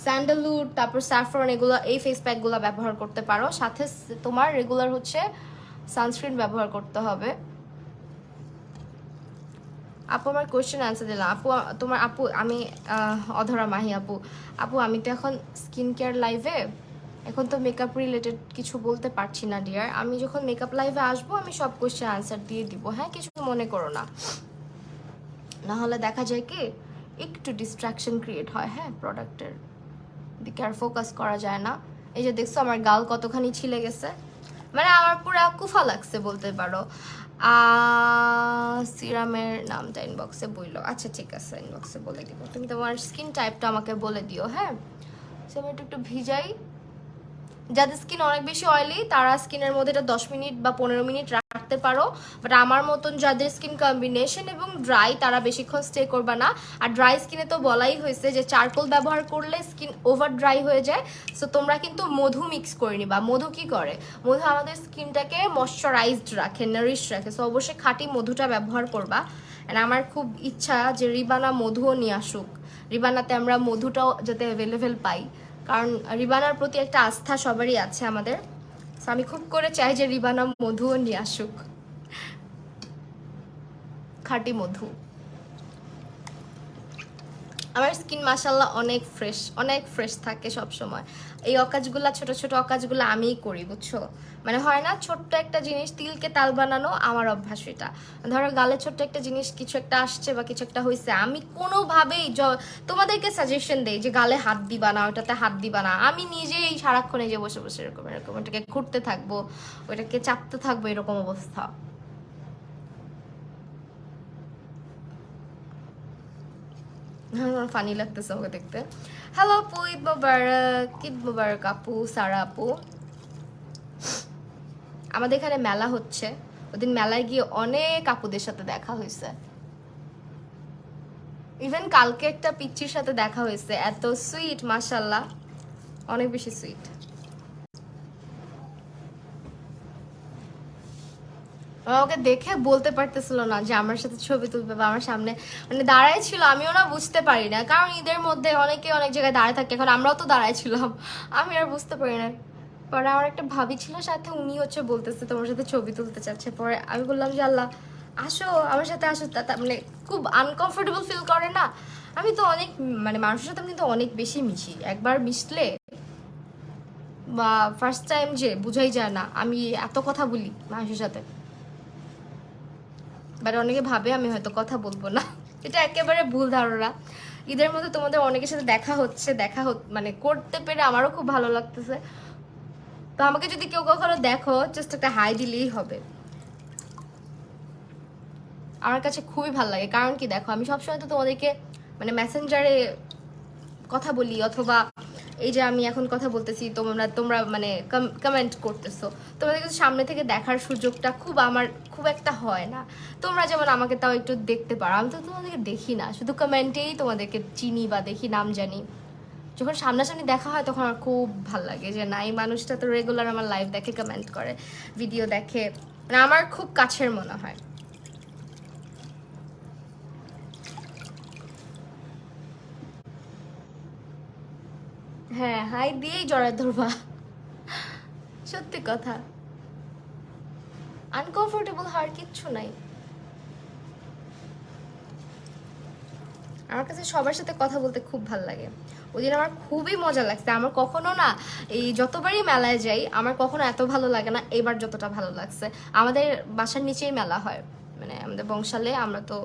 স্যান্ডালউড, তারপর স্যাফরন, এগুলো এই ফেস প্যাকগুলো ব্যবহার করতে পারো। সাথে তোমার রেগুলার হচ্ছে সানস্ক্রিন ব্যবহার করতে হবে। আপু আমার কোয়েশ্চেন আনসার দিলাম। আপু তোমার আপু আমি অধরা মাহি আপু। আপু আমি তো এখন স্কিন কেয়ার লাইভে, এখন তো মেকআপ রিলেটেড কিছু বলতে পারছি না ডিয়ার। আমি যখন মেকআপ লাইভে আসবো আমি সব কোয়েশ্চেন আনসার দিয়ে দিব, হ্যাঁ কিছু মনে করো না। না হলে দেখা যায় কি একটু ডিস্ট্রাকশন ক্রিয়েট হয়, হ্যাঁ প্রোডাক্টের দিকে আর ফোকাস করা যায় না। এই যে দেখছো আমার গাল কতখানি ছিলে গেছে, মানে আমার পুরো কুফা লাগছে বলতে পারো। সিরামের নামটা ইনবক্সে বললো, আচ্ছা ঠিক আছে ইনবক্সে বলে দিব। তুমি তোমার স্কিন টাইপটা আমাকে বলে দিও, হ্যাঁ। সো আমি একটু ভিজাই। যাদের স্কিন অনেক বেশি অয়েলি তারা স্কিনের মধ্যে এটা 10 মিনিট বা 15 মিনিট রাখতে পারো, বাট আমার মতন যাদের স্কিন কম্বিনেশন এবং ড্রাই তারা বেশিক্ষণ স্টে করবে না। আর ড্রাই স্কিনে তো বলাই হয়েছে যে চারকোল ব্যবহার করলে স্কিন ওভার ড্রাই হয়ে যায়। সো তোমরা কিন্তু মধু মিক্স করে নিবা। মধু কি করে, মধু আমাদের স্কিনটাকে ময়শ্চারাইজড রাখে, নারিশ রাখে। সো অবশ্যই খাঁটি মধুটা ব্যবহার করবা। অ্যান্ড আমার খুব ইচ্ছা যে রিবানা মধুও নিয়ে আসুক, রিবানাতে আমরা মধুটাও যাতে অ্যাভেলেবেল পাই, কারণ রিবানার প্রতি একটা আস্থা সবারই আছে আমাদের। সো আমি খুব করে চাই যে রিবানা মধুও নিয়ে আসুক, খাঁটি মধু। আমার স্কিন মাশাল্লাহ অনেক ফ্রেশ থাকে সব সময়। এই অকাজগুলা ছোট ছোট অকাজগুলো আমিই করি বুঝছো, মানে হয় না ছোট্ট একটা জিনিস তিলকে তাল বানানো, আমার অভ্যাস এটা। ধরো গালে ছোট্ট একটা জিনিস কিছু একটা আসছে বা কিছু একটা হয়েছে, আমি কোনোভাবেই তোমাদেরকে সাজেশন দেই যে গালে হাত দিবা না, ওটাতে হাত দিবা না। আমি নিজেই সারাক্ষণ এই যে বসে বসে এরকম এরকম ওটাকে ঘুরতে থাকবো, ওটাকে চাপতে থাকবো, এরকম অবস্থা। ফানি লাগতেছে ওকে দেখতে। হ্যালো আপু, ঈদ মোবারক। ঈদ মোবারক আপু, সারা আপু। আমাদের এখানে মেলা হচ্ছে, ওদিন মেলায় গিয়ে অনেক আপুদের সাথে দেখা হয়েছে। ইভেন কালকে একটা পিচ্চির সাথে দেখা হয়েছে, এত সুইট মাশাল্লাহ, অনেক বেশি সুইট। ওকে দেখে বলতে পারতেছিল না যে আমার সাথে ছবি তুলবে বা আমার সামনে মানে দাঁড়ায় ছিল। আমিও না বুঝতে পারি না, কারণ ঈদের মধ্যে অনেকে অনেক জায়গায় দাঁড়ায় থাকে, এখন আমরাও তো দাঁড়ায় ছিলাম, আমি আর বুঝতে পারি না। পরে আমার একটা ভাবি ছিল সাথে, উনি হচ্ছে বলতেছে তোমার সাথে ছবি তুলতে চাচ্ছে। পরে আমি বললাম যে আল্লাহ আসো আমার সাথে আসো, তা মানে খুব আনকমফোর্টেবল ফিল করে না। আমি তো অনেক মানে মানুষের সাথে আমি কিন্তু অনেক বেশি মিশি, একবার মিশলে বা ফার্স্ট টাইম যে বুঝাই যায় না আমি এত কথা বলি মানুষের সাথে। বাট অনেকে ভাবে আমি হয়তো কথা বলবো না, এটা একেবারে ভুল ধারণা। ঈদের মধ্যে তোমাদের অনেকের সাথে দেখা হচ্ছে, মানে করতে পেরে আমারও খুব ভালো লাগতেছে। তো আমাকে যদি কেউ কখনো দেখো জাস্ট একটা হাই দিলেই হবে। আমার কাছে খুবই ভালো লাগে, কারণ কি দেখো আমি সবসময় তো তোমাদেরকে মানে মেসেঞ্জারে কথা বলি, অথবা এই যে আমি এখন কথা বলতেছি তোমরা মানে কমেন্ট করতেছো, তোমাদের কাছে সামনে থেকে দেখার সুযোগটা আমার খুব একটা হয় না। তোমরা যেমন আমাকে তাও একটু দেখতে পারো, আমি তো তোমাদেরকে দেখি না, শুধু কমেন্টেই তোমাদেরকে চিনি বা দেখি, নাম জানি। যখন সামনাসামনি দেখা হয় তখন আমার খুব ভাল লাগে যে না এই মানুষটা তো রেগুলার আমার লাইভ দেখে, কমেন্ট করে, ভিডিও দেখে, মানে আমার খুব কাছের মনে হয়। হ্যাঁ হাই দিয়েই জড়ায় ধরবা, সত্যি কথা। আনকমফোর্টেবল হওয়ার কিচ্ছু নাই। আমার কাছে সবার সাথে কথা বলতে খুব ভালো লাগে। ওই দিন আমার খুবই মজা লাগছে। আমার কখনো না এই যতবারই মেলায় যাই আমার কখনো এত ভালো লাগে না এবার যতটা ভালো লাগছে। আমাদের বাসার নিচেই মেলা হয়, মানে আমাদের বংশালে, আমরা তো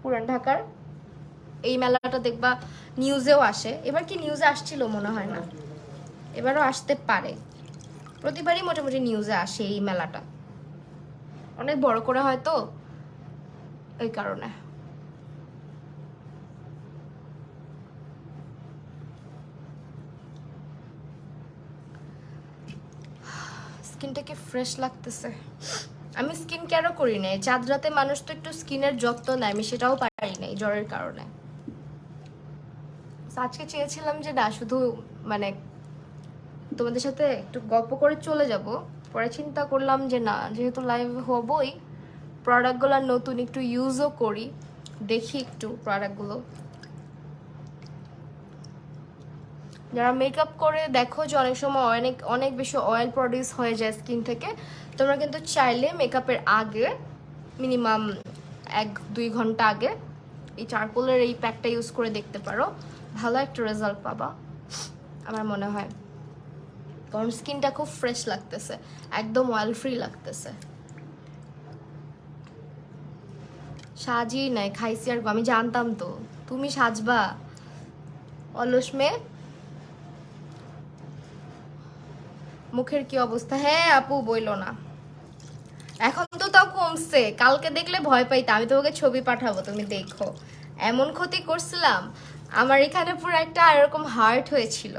পুরান ঢাকার। এই মেলাটা দেখবা নিউজেও আসে, এবার কি নিউজে আসছিল মনে হয় না, এবারও আসতে পারে। প্রতিবারই মোটামুটি নিউজে আসে এই মেলাটা, অনেক বড় করে হয় তো এই কারণে। স্কিনটাকে ফ্রেশ লাগতেছে। আমি স্কিন কেয়ারও করি নাই, চাঁদ রাতে মানুষ তো একটু স্কিনের যত্ন নেয়, আমি সেটাও পারি নাই জ্বরের কারণে। আজকে চেয়েছিলাম যে না শুধু মানে তোমাদের সাথে একটু গল্প করে চলে যাব। পরে চিন্তা করলাম যে না, যেহেতু লাইভ হবই, প্রোডাক্টগুলো নতুন একটু ইউজও করি, দেখি একটু প্রোডাক্টগুলো। যারা মেকআপ করে দেখো যে অনেক সময় অনেক বেশি অয়েল প্রডিউস হয়ে যায় স্কিন থেকে, তোমরা কিন্তু চাইলে মেকআপের আগে মিনিমাম 1-2 ঘন্টা আগে এই চারকোলের এই প্যাকটা ইউজ করে দেখতে পারো, ভালো একটা রেজাল্ট পাবা আমার মনে হয়। কারণ স্কিনটা খুব ফ্রেশ লাগতেছে, একদম অয়েল ফ্রি লাগতেছে। সাজিয়ে নাই, খাইছি আর আমি জানতাম তো তুমি সাজবা অলস মেয়ে। মুখের কি অবস্থা? হ্যাঁ আপু বইলো না, এখন তো তাও কমছে। কালকে দেখলে ভয় পাইতে, আমি তোমাকে ছবি পাঠাবো, তুমি দেখো। এমন ক্ষতি করছিলাম, আমার এখানে পুরো একটা এরকম হার্ট হয়েছিল।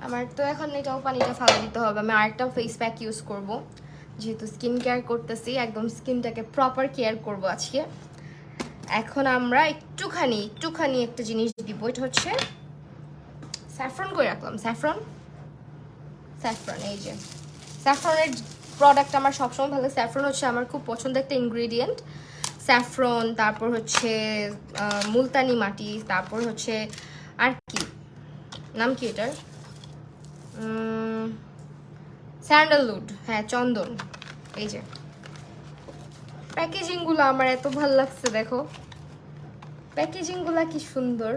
আমার তো এখন এটাও পানিটা ফালা দিতে হবে। আমি আরেকটা ফেস প্যাক ইউজ করব, যেহেতু স্কিন কেয়ার করতেছি, একদম স্কিনটাকে প্রপার কেয়ার করব আজকে। এখন আমরা একটুখানি একটা জিনিস দিব, এটা হচ্ছে স্যাফরন করে রাখলাম। স্যাফরন, এই যে স্যাফরনের প্রোডাক্ট আমার সবসময় ভালো। স্যাফরন হচ্ছে আমার খুব পছন্দের একটা ইনগ্রেডিয়েন্ট। স্যাফরন, তারপর হচ্ছে মুলতানি মাটি, তারপর হচ্ছে আর কি নাম কি এটার, স্যান্ডালউড, হ্যাঁ চন্দন। এই যে প্যাকেজিংগুলো আমার এত ভালো লাগছে, দেখো প্যাকেজিংগুলো কি সুন্দর।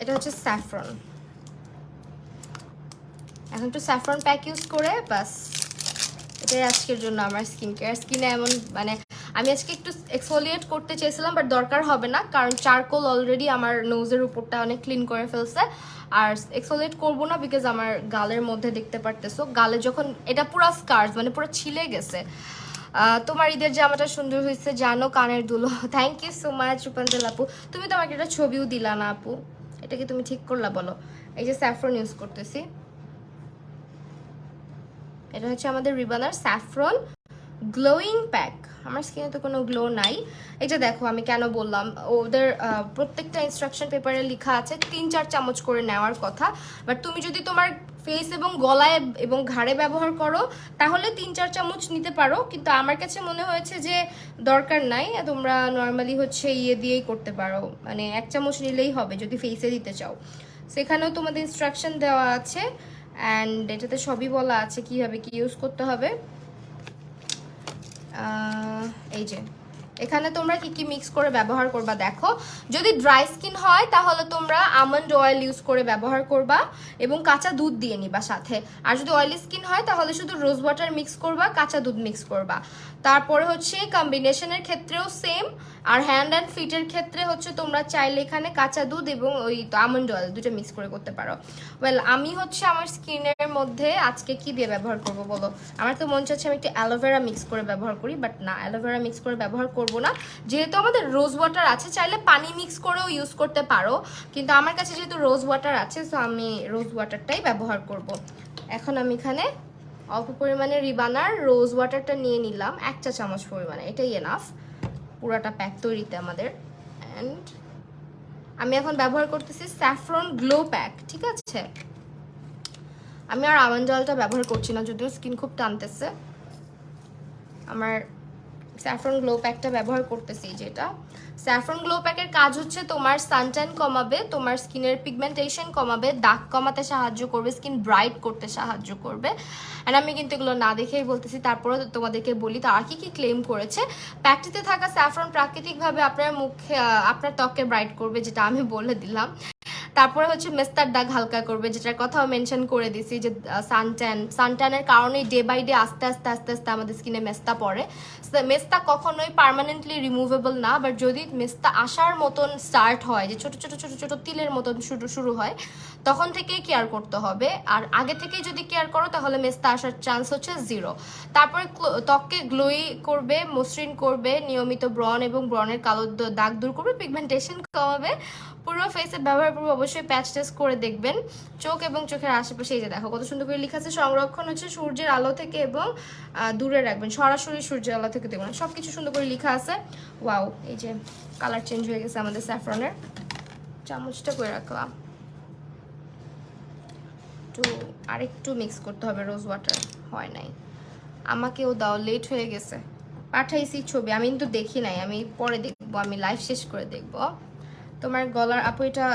এটা হচ্ছে স্যাফরন। এখন একটু স্যাফরন প্যাক ইউজ করে বাস, এটাই আজকের জন্য আমার স্কিন কেয়ার। স্কিনে এমন মানে আমি আজকে একটু এক্সফোলিয়েট করতে চেয়েছিলাম, বাট দরকার হবে না, কারণ চারকোল অলরেডি আমার নোজের উপরটা অনেক ক্লিন করে ফেলছে। আর এক্সফোলিয়েট করবো না, বিকজ আমার গালের মধ্যে দেখতে পারতেছো, গালে যখন এটা পুরো স্কার্স মানে পুরো ছিলে গেছে। তোমার ঈদের জামাটা সুন্দর হয়েছে জানো, কানের দুলো। থ্যাংক ইউ সো মাচ রূপাঞ্জল আপু, তুমি তো আমাকে একটা ছবিও দিলা না আপু, এটা কি তুমি ঠিক করলা বলো? এই যে স্যাফরন ইউজ করতেছি, এটা হচ্ছে আমাদের রিবানার স্যাফরন গ্লোয়িং প্যাক। আমার স্কিনে তো কোনো গ্লো নাই। এটা দেখো আমি কেন বললাম, ওদের প্রত্যেকটা ইনস্ট্রাকশন পেপারে লেখা আছে 3-4 চামচ করে নেওয়ার কথা, বাট তুমি যদি তোমার ফেস এবং গলায় এবং ঘাড়ে ব্যবহার করো তাহলে 3-4 চামচ নিতে পারো, কিন্তু আমার কাছে মনে হয়েছে যে দরকার নাই, তোমরা নর্মালি হচ্ছে দিয়েই করতে পারো, মানে 1 চামচ নিলেই হবে যদি ফেসে দিতে চাও। সেখানেও তোমাদের ইনস্ট্রাকশন দেওয়া আছে, অ্যান্ড এটাতে সবই বলা আছে কীভাবে কি ইউজ করতে হবে। এই যে এখানে তোমরা কি কি মিক্স করে ব্যবহার করবা দেখো। যদি ড্রাই স্কিন হয় তাহলে তোমরা আমন্ড অয়েল ইউজ করে ব্যবহার করবা এবং কাঁচা দুধ দিয়ে নিবা সাথে। আর যদি অয়েলি স্কিন হয় তাহলে শুধু রোজ ওয়াটার মিক্স করবা, কাঁচা দুধ মিক্স করবা। তারপরে হচ্ছে কম্বিনেশনের ক্ষেত্রেও সেম, আর হ্যান্ড অ্যান্ড ফিটের ক্ষেত্রে হচ্ছে তোমরা চাইলে এখানে কাঁচা দুধ এবং ওই আমন্ড অয়েল দুটো মিক্স করে করতে পারো। ওয়েল আমি হচ্ছে আমার স্কিনের মধ্যে আজকে কি দিয়ে ব্যবহার করব বলো? আমার তো মন চাচ্ছে আমি একটু অ্যালোভেরা মিক্স করে ব্যবহার করি, বাট না, অ্যালোভেরা মিক্স করে ব্যবহার করব না, যেহেতু আমাদের রোজ ওয়াটার আছে। চাইলে পানি মিক্স করেও ইউজ করতে পারো, কিন্তু আমার কাছে যেহেতু রোজ ওয়াটার আছে সো আমি রোজ ওয়াটারটাই ব্যবহার করব। এখন আমি এখানে অল্প পরিমাণে রিবানার রোজ ওয়াটারটা নিয়ে নিলাম, 1 চা চামচ পরিমাণে, এটাই এনাফ পুরাটা প্যাক তৈরিতে আমাদের। অ্যান্ড আমি এখন ব্যবহার করতেছি স্যাফরন গ্লো প্যাক, ঠিক আছে? আমি আর আমন্ড অয়েলটা ব্যবহার করছি না, যদিও স্কিন খুব টানতেছে। আমার স্যাফরন গ্লো প্যাকটা ব্যবহার করতেছি। যেটা স্যাফরন গ্লো প্যাকের কাজ হচ্ছে তোমার সানট্যান কমাবে, তোমার স্কিনের পিগমেন্টেশন কমাবে, দাগ কমাতে সাহায্য করবে, স্কিন ব্রাইট করতে সাহায্য করবে। অ্যান্ড আমি কিন্তু এগুলো না দেখেই বলতেছি, তারপরেও তোমাদেরকে বলি তারা কি কি ক্লেম করেছে। প্যাকটিতে থাকা স্যাফরন প্রাকৃতিকভাবে আপনার মুখে আপনার ত্বকে ব্রাইট করবে, যেটা আমি বলে দিলাম। তারপরে হচ্ছে মেস্তার দাগ হালকা করবে, যেটার কথাও মেনশন করে দিছি, যে সানট্যানের কারণে ডে বাই ডে আস্তে আস্তে আমাদের স্কিনে মেস্তা পড়ে। মেস্তা কখনোই পার্মানেন্টলি রিমুভেবল না, বাট যদি মেস্তা আসার মতন স্টার্ট হয়, যে ছোট ছোট তিলের মতন শুরু হয়, তখন থেকেই কেয়ার করতে হবে। আর আগে থেকেই যদি কেয়ার করো তাহলে মেস্তা আসার চান্স হচ্ছে 0। তারপরে ত্বককে গ্লোই করবে, মসৃণ করবে, নিয়মিত ব্রণ এবং ব্রণের কালো দাগ দূর করবে, পিগমেন্টেশন কমাবে। পুরো ফেসে ব্যবহার করবো, অবশ্যই প্যাচ টেস্ট করে দেখবেন। চোখ এবং চোখের আশেপাশে এই যে দেখো কত সুন্দর করে লেখা আছে, সংরক্ষণ হচ্ছে সূর্যের আলো থেকে এবং দূরে রাখবেন, সরাসরি সূর্যের আলো থেকে দেবেন, সবকিছু সুন্দর করে লেখা আছে। ওয়াও, এই যে কালার চেঞ্জ হয়ে গেছে আমাদের স্যাফরনের। চামচটা করে রাখলাম। আরেকটু মিক্স করতে হবে, রোজ ওয়াটার হয় নাই। আমাকেও দাও, লেট হয়ে গেছে। পাঠাইছি ছবি, আমি কিন্তু দেখি নাই, আমি পরে দেখবো, আমি লাইভ শেষ করে দেখবো। তোমার গলার আপু এটা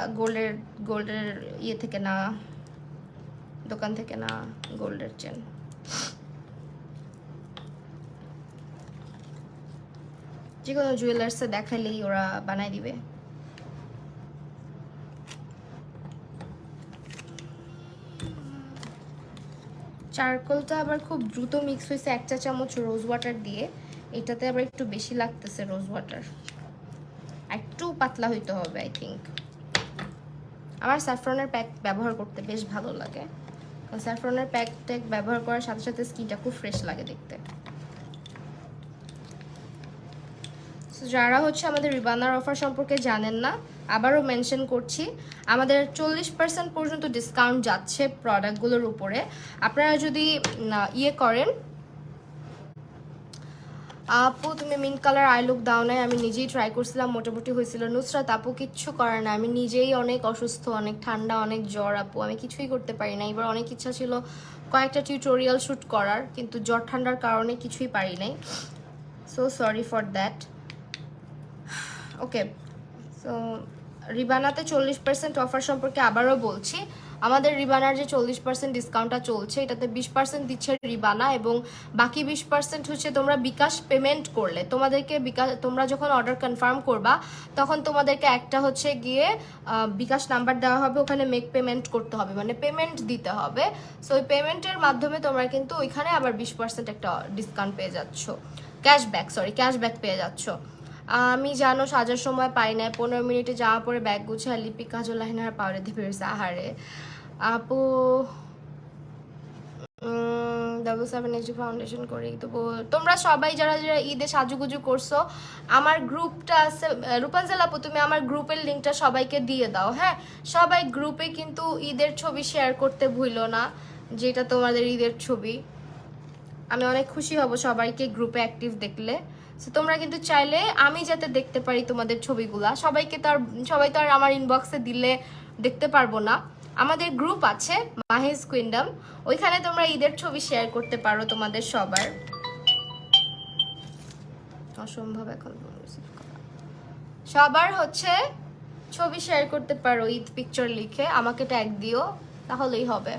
গোল্ডের ইয়ে থেকে না, দোকান থেকে না, গোল্ডের চেন। যে কোনো জুয়েলার্সে দেখালেই ওরা বানাই দিবে। চারকোলটা আবার খুব দ্রুত মিক্স হয়েছে 1 চা চামচ রোজ ওয়াটার দিয়ে। এটাতে আবার একটু বেশি লাগতেছে রোজ ওয়াটার, একটু পাতলা হইতে হবে আই থিঙ্ক। আমার স্যাফরনের প্যাক ব্যবহার করতে বেশ ভালো লাগে, কারণ স্যাফরনের প্যাক ট্যাক ব্যবহার করার সাথে সাথে স্কিনটা খুব ফ্রেশ লাগে দেখতে। যারা হচ্ছে আমাদের রিবানার অফার সম্পর্কে জানেন না, আবারও মেনশন করছি, আমাদের 40% পর্যন্ত ডিসকাউন্ট যাচ্ছে প্রোডাক্টগুলোর উপরে। আপনারা যদি ইয়ে করেন, আপু তুমি মিন্ট কালার আই লুক দাও নাই, আমি নিজেই ট্রাই করছিলাম, মোটামুটি হয়েছিল। নুসরাত আপু কিচ্ছু করে না, আমি নিজেই অনেক অসুস্থ, অনেক ঠান্ডা, অনেক জ্বর আপু, আমি কিছুই করতে পারি না। এবার অনেক ইচ্ছা ছিল কয়েকটা টিউটোরিয়াল শ্যুট করার, কিন্তু জ্বর ঠান্ডার কারণে কিছুই পারি নাই। So sorry for that. Okay, so রিবানাতে 40% অফার সম্পর্কে আবারও বলছি। আমাদের রিবানার যে 40% ডিসকাউন্টটা চলছে, এটাতে 20% দিচ্ছে রিবানা, এবং বাকি 20% হচ্ছে তোমরা বিকাশ পেমেন্ট করলে। তোমাদেরকে তোমরা যখন অর্ডার কনফার্ম করবা, তখন তোমাদেরকে একটা হচ্ছে গিয়ে বিকাশ নাম্বার দেওয়া হবে, ওখানে মেক পেমেন্ট করতে হবে, মানে পেমেন্ট দিতে হবে। সো ওই পেমেন্টের মাধ্যমে তোমরা কিন্তু ওইখানে আবার 20% একটা ডিসকাউন্ট পেয়ে যাচ্ছ, ক্যাশব্যাক পেয়ে যাচ্ছ। আমি জানো সাজার সময় পাই না, 15 মিনিটে জামা পরে ব্যাগ গুছিয়ে লিপি কাজল লাইনার পাউডার দিয়ে বেরোছে। আহারে আপু, 7 ফাউন্ডেশন করি তো। তোমরা সবাই যারা যারা ঈদে সাজুগুজু করছো, আমার গ্রুপটা আছে রূপাঞ্জল আপু, তুমি আমার গ্রুপের লিঙ্কটা সবাইকে দিয়ে দাও। হ্যাঁ, সবাই গ্রুপে কিন্তু ঈদের ছবি শেয়ার করতে ভুলো না, যেটা তোমাদের ঈদের ছবি। আমি অনেক খুশি হব সবাইকে গ্রুপে অ্যাক্টিভ দেখলে। সো তোমরা কিন্তু চাইলে আমি যাতে দেখতে পারি তোমাদের ছবিগুলা, সবাই তো আর আমার ইনবক্সে দিলে দেখতে পারবো না। আমাদের গ্রুপ আছে মাহিজ কুইন্ডম, ওইখানে তোমরা ঈদের ছবি শেয়ার করতে পারো তোমাদের সবার। অসম্ভব এখন সবার হচ্ছে ছবি শেয়ার করতে পারো, ঈদ পিকচার লিখে আমাকে ট্যাগ দিও, তাহলেই হবে।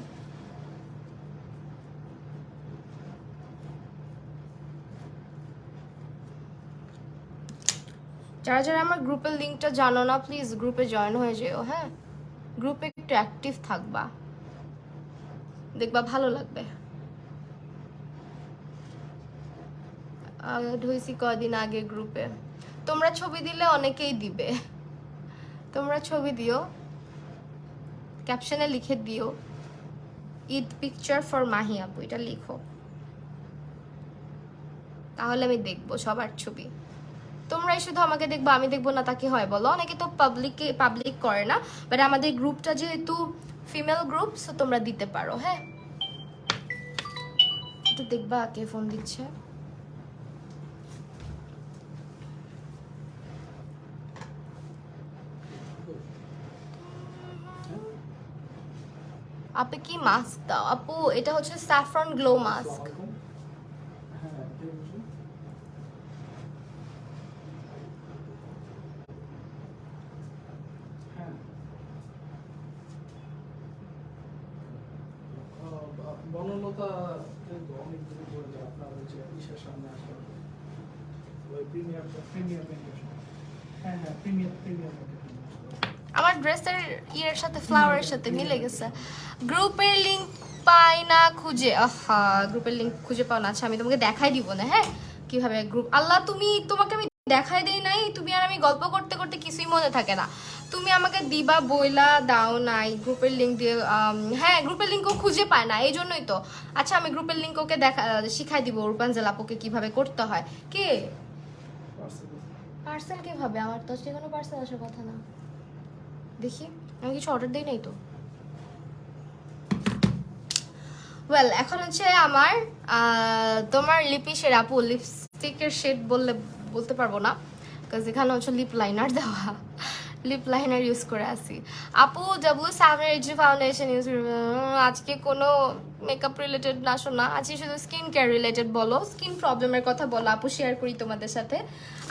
যারা যারা আমার গ্রুপের লিঙ্কটা জানো না, প্লিজ গ্রুপে জয়েন হয়ে যেও। হ্যাঁ, গ্রুপে একটু অ্যাক্টিভ থাকবা, দেখবা ভালো লাগবে। ঢুইছি কদিন আগে গ্রুপে, তোমরা ছবি দিলে অনেকেই দিবে, তোমরা ছবি দিও, ক্যাপশনে লিখে দিও ঈদ পিকচার ফর মাহি আপু, এটা লিখো, তাহলে আমি দেখবো সবার ছবি। তোমরাই শুধু আমাকে দেখবো, আমি দেখবো না, তাকে হয় বলো? অনেকে তো পাবলিক করে না, বাট আমাদের গ্রুপটা যেহেতু ফিমেল গ্রুপ, সো তোমরা দিতে পারো। হ্যাঁ, একটু দেখবা কে ফোন দিচ্ছে। আপু কি মাস্ক দাও আপু? এটা হচ্ছে স্যাফরন গ্লো মাস্ক। বনলতা কিন্তু অনেক দূরে চলে যায়, আপনার হচ্ছে ইসের সামনে আসলে ওই প্রিমিয়ার। হ্যাঁ হ্যাঁ, প্রিমিয়ার। আমার ড্রেসের ইয়ের সাথে ফ্লাওয়ারের সাথে মিলে গেছে। গ্রুপের লিংক পাই না খুঁজে, আহা গ্রুপের লিংক খুঁজে পাও না। আচ্ছা আমি তোমাকে দেখাই দিব না। হ্যাঁ, কিভাবে গ্রুপ, আল্লাহ তোমাকে আমি দেখাই দেই নাই, তুমি আর আমি গল্প করতে করতে কিছুই মনে থাকে না। তুমি আমাকে দিবা বইলা দাও নাই গ্রুপের লিঙ্ক দিয়ে। হ্যাঁ, গ্রুপের লিঙ্কও খুঁজে পায় না, এই জন্যই তো। আচ্ছা আমি গ্রুপের লিঙ্ক ওকে শিখাই দিব, রূপাঞ্জল আপুকে কিভাবে করতে হয়। কে পার্সেল কিভাবে? আমার তো সে কোনো পার্সেল আসার কথা না। দেখি, আমি কিছু অর্ডার দিই নাই তো। ওয়েল, এখন হচ্ছে আমার তোমার লিপিসের আপু লিপস্টিকের শেড বলতে পারবো না, কারণ এখানে হচ্ছে লিপ লাইনার দেওয়া, লিপ লাইনার ইউজ করে আসি। আপু W7 ফাউন্ডেশন ইউজ করবে। আজকে কোনো মেকআপ রিলেটেড না শোনা, আজকে শুধু স্কিন কেয়ার রিলেটেড বলো, স্কিন প্রবলেমের কথা বলো আপু, শেয়ার করি তোমাদের সাথে।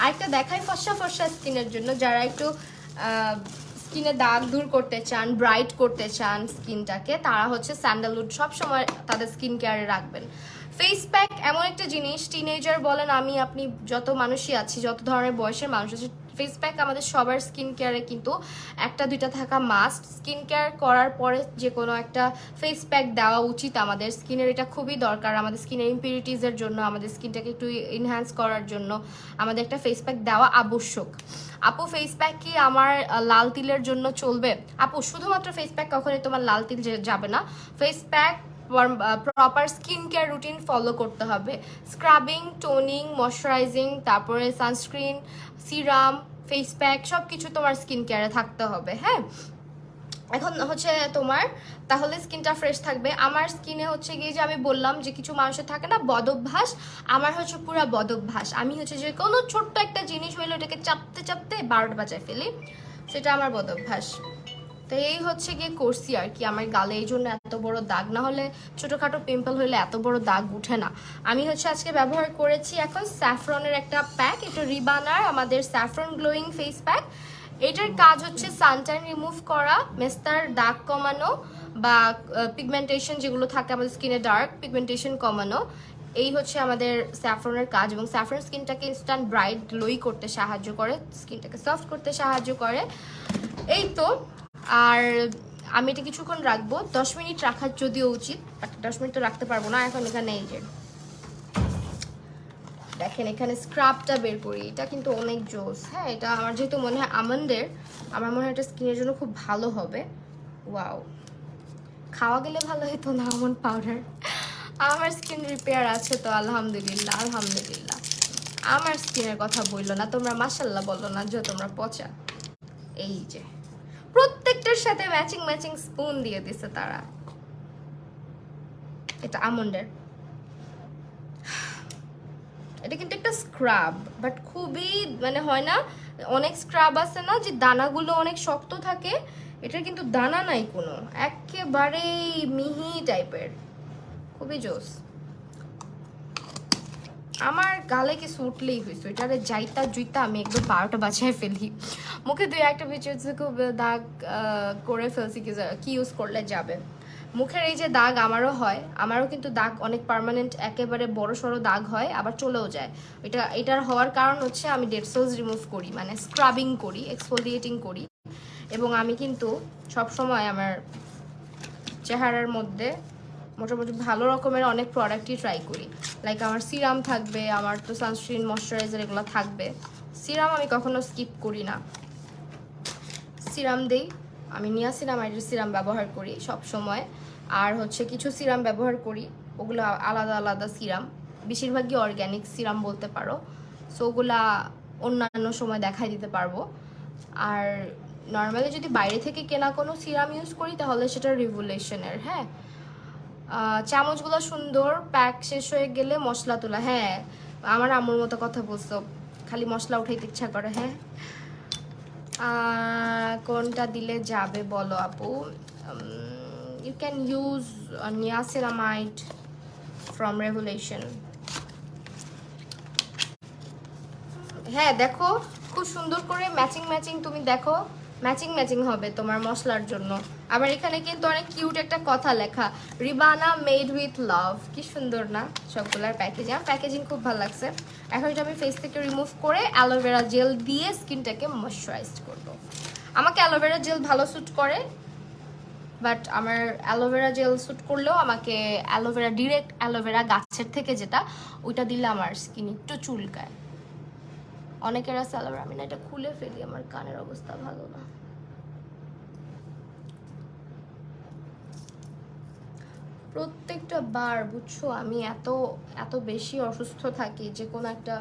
আরেকটা দেখাই ফর্সা ফর্সা স্কিনের জন্য, যারা একটু স্কিনে দাগ দূর করতে চান, ব্রাইট করতে চান স্কিনটাকে, তারা হচ্ছে স্যান্ডালউড সবসময় তাদের স্কিন কেয়ারে রাখবেন। ফেস প্যাক এমন একটা জিনিস, টিনেজার বলেন, আমি আপনি যত মানুষই আছি, যত ধরনের বয়সের মানুষ আছে, ফেস প্যাক আমাদের সবার স্কিন কেয়ারে কিন্তু একটা দুইটা থাকা মাস্ট। স্কিন কেয়ার করার পরে যে কোনো একটা ফেস প্যাক দেওয়া উচিত আমাদের স্কিনের, এটা খুবই দরকার আমাদের স্কিনের ইম্পিউরিটিসের জন্য, আমাদের স্কিনটাকে একটু এনহ্যান্স করার জন্য আমাদের একটা ফেস প্যাক দেওয়া আবশ্যক। আপু ফেস প্যাক কি আমার লাল তিলের জন্য চলবে? আপু শুধুমাত্র ফেস প্যাক কখনোই তোমার লাল তিল যাবে না। Face pack proper skin care routine follow করতে হবে, স্ক্রাবিং, টোনিং, ময়শ্চারাইজিং, তারপরে সানস্ক্রিন, সিরাম, ফেস প্যাক সব কিছু তোমার স্কিন কেয়ারে থাকতে হবে। হ্যাঁ, এখন হচ্ছে তোমার তাহলে স্কিনটা ফ্রেশ থাকবে। আমার স্কিনে হচ্ছে গিয়ে যে আমি বললাম যে কিছু মানুষের থাকে না বদভ্যাস, আমার হচ্ছে পুরো বদভ্যাস। আমি হচ্ছে যে কোনো ছোট্ট একটা জিনিস হইলে ওটাকে চাপতে চাপতে 12টা বাজায় ফেলি, সেটা আমার বদভ্যাস। তো এই হচ্ছে গিয়ে করছি আর কি, আমার গালে এই জন্য এত বড় দাগ, না হলে ছোটোখাটো পিম্পল হইলে এত বড় দাগ উঠে না। আমি হচ্ছে আজকে ব্যবহার করেছি এখন স্যাফরনের একটা প্যাক, এটা রিবানার আমাদের স্যাফরন গ্লোয়িং ফেস প্যাক। এটার কাজ হচ্ছে সানটাইন রিমুভ করা, মেস্তার দাগ কমানো বা পিগমেন্টেশন যেগুলো থাকে আমাদের স্কিনে, ডার্ক পিগমেন্টেশন কমানো। এই হচ্ছে আমাদের স্যাফরনের কাজ, এবং স্যাফরন স্কিনটাকে ইনস্ট্যান্ট ব্রাইট গ্লোই করতে সাহায্য করে, স্কিনটাকে সফট করতে সাহায্য করে। এই তো। আর আমি এটা কিছুক্ষণ রাখবো, 10 মিনিট রাখার যদিও উচিত, বাট 10 মিনিট তো রাখতে পারবো না। এখন এখানে এই যে দেখেন এখানে স্ক্রাবটা বের করি, এটা কিন্তু অনেক জোস। হ্যাঁ, এটা আমার যেহেতু মনে হয় আমন্ডের, আমার মনে হয় এটা স্কিনের জন্য খুব ভালো হবে। ওয়াও, খাওয়া গেলে ভালো হতো না আমন্ড পাউডার। আমার স্কিন রিপেয়ার আছে তো আলহামদুলিল্লাহ, আলহামদুলিল্লাহ। আমার স্কিনের কথা বললো না তোমরা, মাশাল্লাহ বললো না যে তোমরা পচা। এই যে প্রত্যেকটার সাথে ম্যাচিং ম্যাচিং স্পুন দিয়ে দিছে তারা। এটা আমন্ডের, এটা কিন্তু একটা স্ক্রাব, বাট খুবই মানে হয় না, অনেক স্ক্রাব আছে না যে দানাগুলো অনেক শক্ত থাকে, এটা কিন্তু দানা নাই কোনো, একেবারেই মিহি টাইপের, খুবই জোস। আমার গালে কিছু উঠলেই হয়েছে, এটারে যাইতা জুইতা আমি একদম 12টা বাজায় ফেলি। মুখে দুই একটা পিছিয়ে খুব দাগ করে ফেলছি, কি ইউজ করলে যাবে। মুখের এই যে দাগ আমারও হয়, আমারও কিন্তু দাগ অনেক পার্মানেন্ট, একেবারে বড় সড়ো দাগ হয়, আবার চলেও যায়। এটার হওয়ার কারণ হচ্ছে আমি ডেড সেলস রিমুভ করি, মানে স্ক্রাবিং করি, এক্সফোলিয়েটিং করি, এবং আমি কিন্তু সবসময় আমার চেহারার মধ্যে মোটামুটি ভালো রকমের অনেক প্রোডাক্টই ট্রাই করি। লাইক আমার সিরাম থাকবে, আমার তো সানস্ক্রিন, ময়শ্চারাইজার এগুলো থাকবে। সিরাম আমি কখনো স্কিপ করি না, সিরাম দেই আমি, নিয়াসিনামাইডের সিরাম ব্যবহার করি সব সময়। আর হচ্ছে কিছু সিরাম ব্যবহার করি, ওগুলো আলাদা আলাদা সিরাম, বেশিরভাগই অর্গ্যানিক সিরাম বলতে পারো, সো ওগুলা অন্যান্য সময় দেখাই দিতে পারবো। আর নর্মালি যদি বাইরে থেকে কেনা কোনো সিরাম ইউজ করি তাহলে সেটা রিভুলেশনের। হ্যাঁ, চামচগুলো সুন্দর, প্যাক শেষ হয়ে গেলে মশলা তোলা। হ্যাঁ, আমার আম্মুর মতো কথা বলছো, খালি মশলা উঠাইতে ইচ্ছা করে। হ্যাঁ, কোনটা দিলে যাবে বলো আপু? You can use niacinamide from Revolution. হ্যাঁ দেখো, খুব সুন্দর করে ম্যাচিং ম্যাচিং, তুমি দেখো ম্যাচিং ম্যাচিং হবে তোমার মশলার জন্য। আবার এখানে কিন্তু অনেক কিউট একটা কথা লেখা, রিবানা মেড উইথ লাভ। কি সুন্দর না সবগুলার প্যাকেজিং, প্যাকেজিং খুব ভালো লাগছে। এখন এটা আমি ফেস থেকে রিমুভ করে অ্যালোভেরা জেল দিয়ে স্কিনটাকে ময়শ্চারাইজ করব। আমাকে অ্যালোভেরা জেল ভালো স্যুট করে, বাট আমার অ্যালোভেরা জেল স্যুট করলেও আমাকে অ্যালোভেরা, ডিরেক্ট অ্যালোভেরা গাছের থেকে যেটা, ওইটা দিলে আমার স্কিন একটু চুলকায়। অনেকের আছে অ্যালোভেরা, আমি না এটা খুলে ফেলি, আমার কানের অবস্থা ভালো না। প্রত্যেকটা বার বুঝছো আমি এত এত বেশি অসুস্থ থাকি, যে কোনো একটা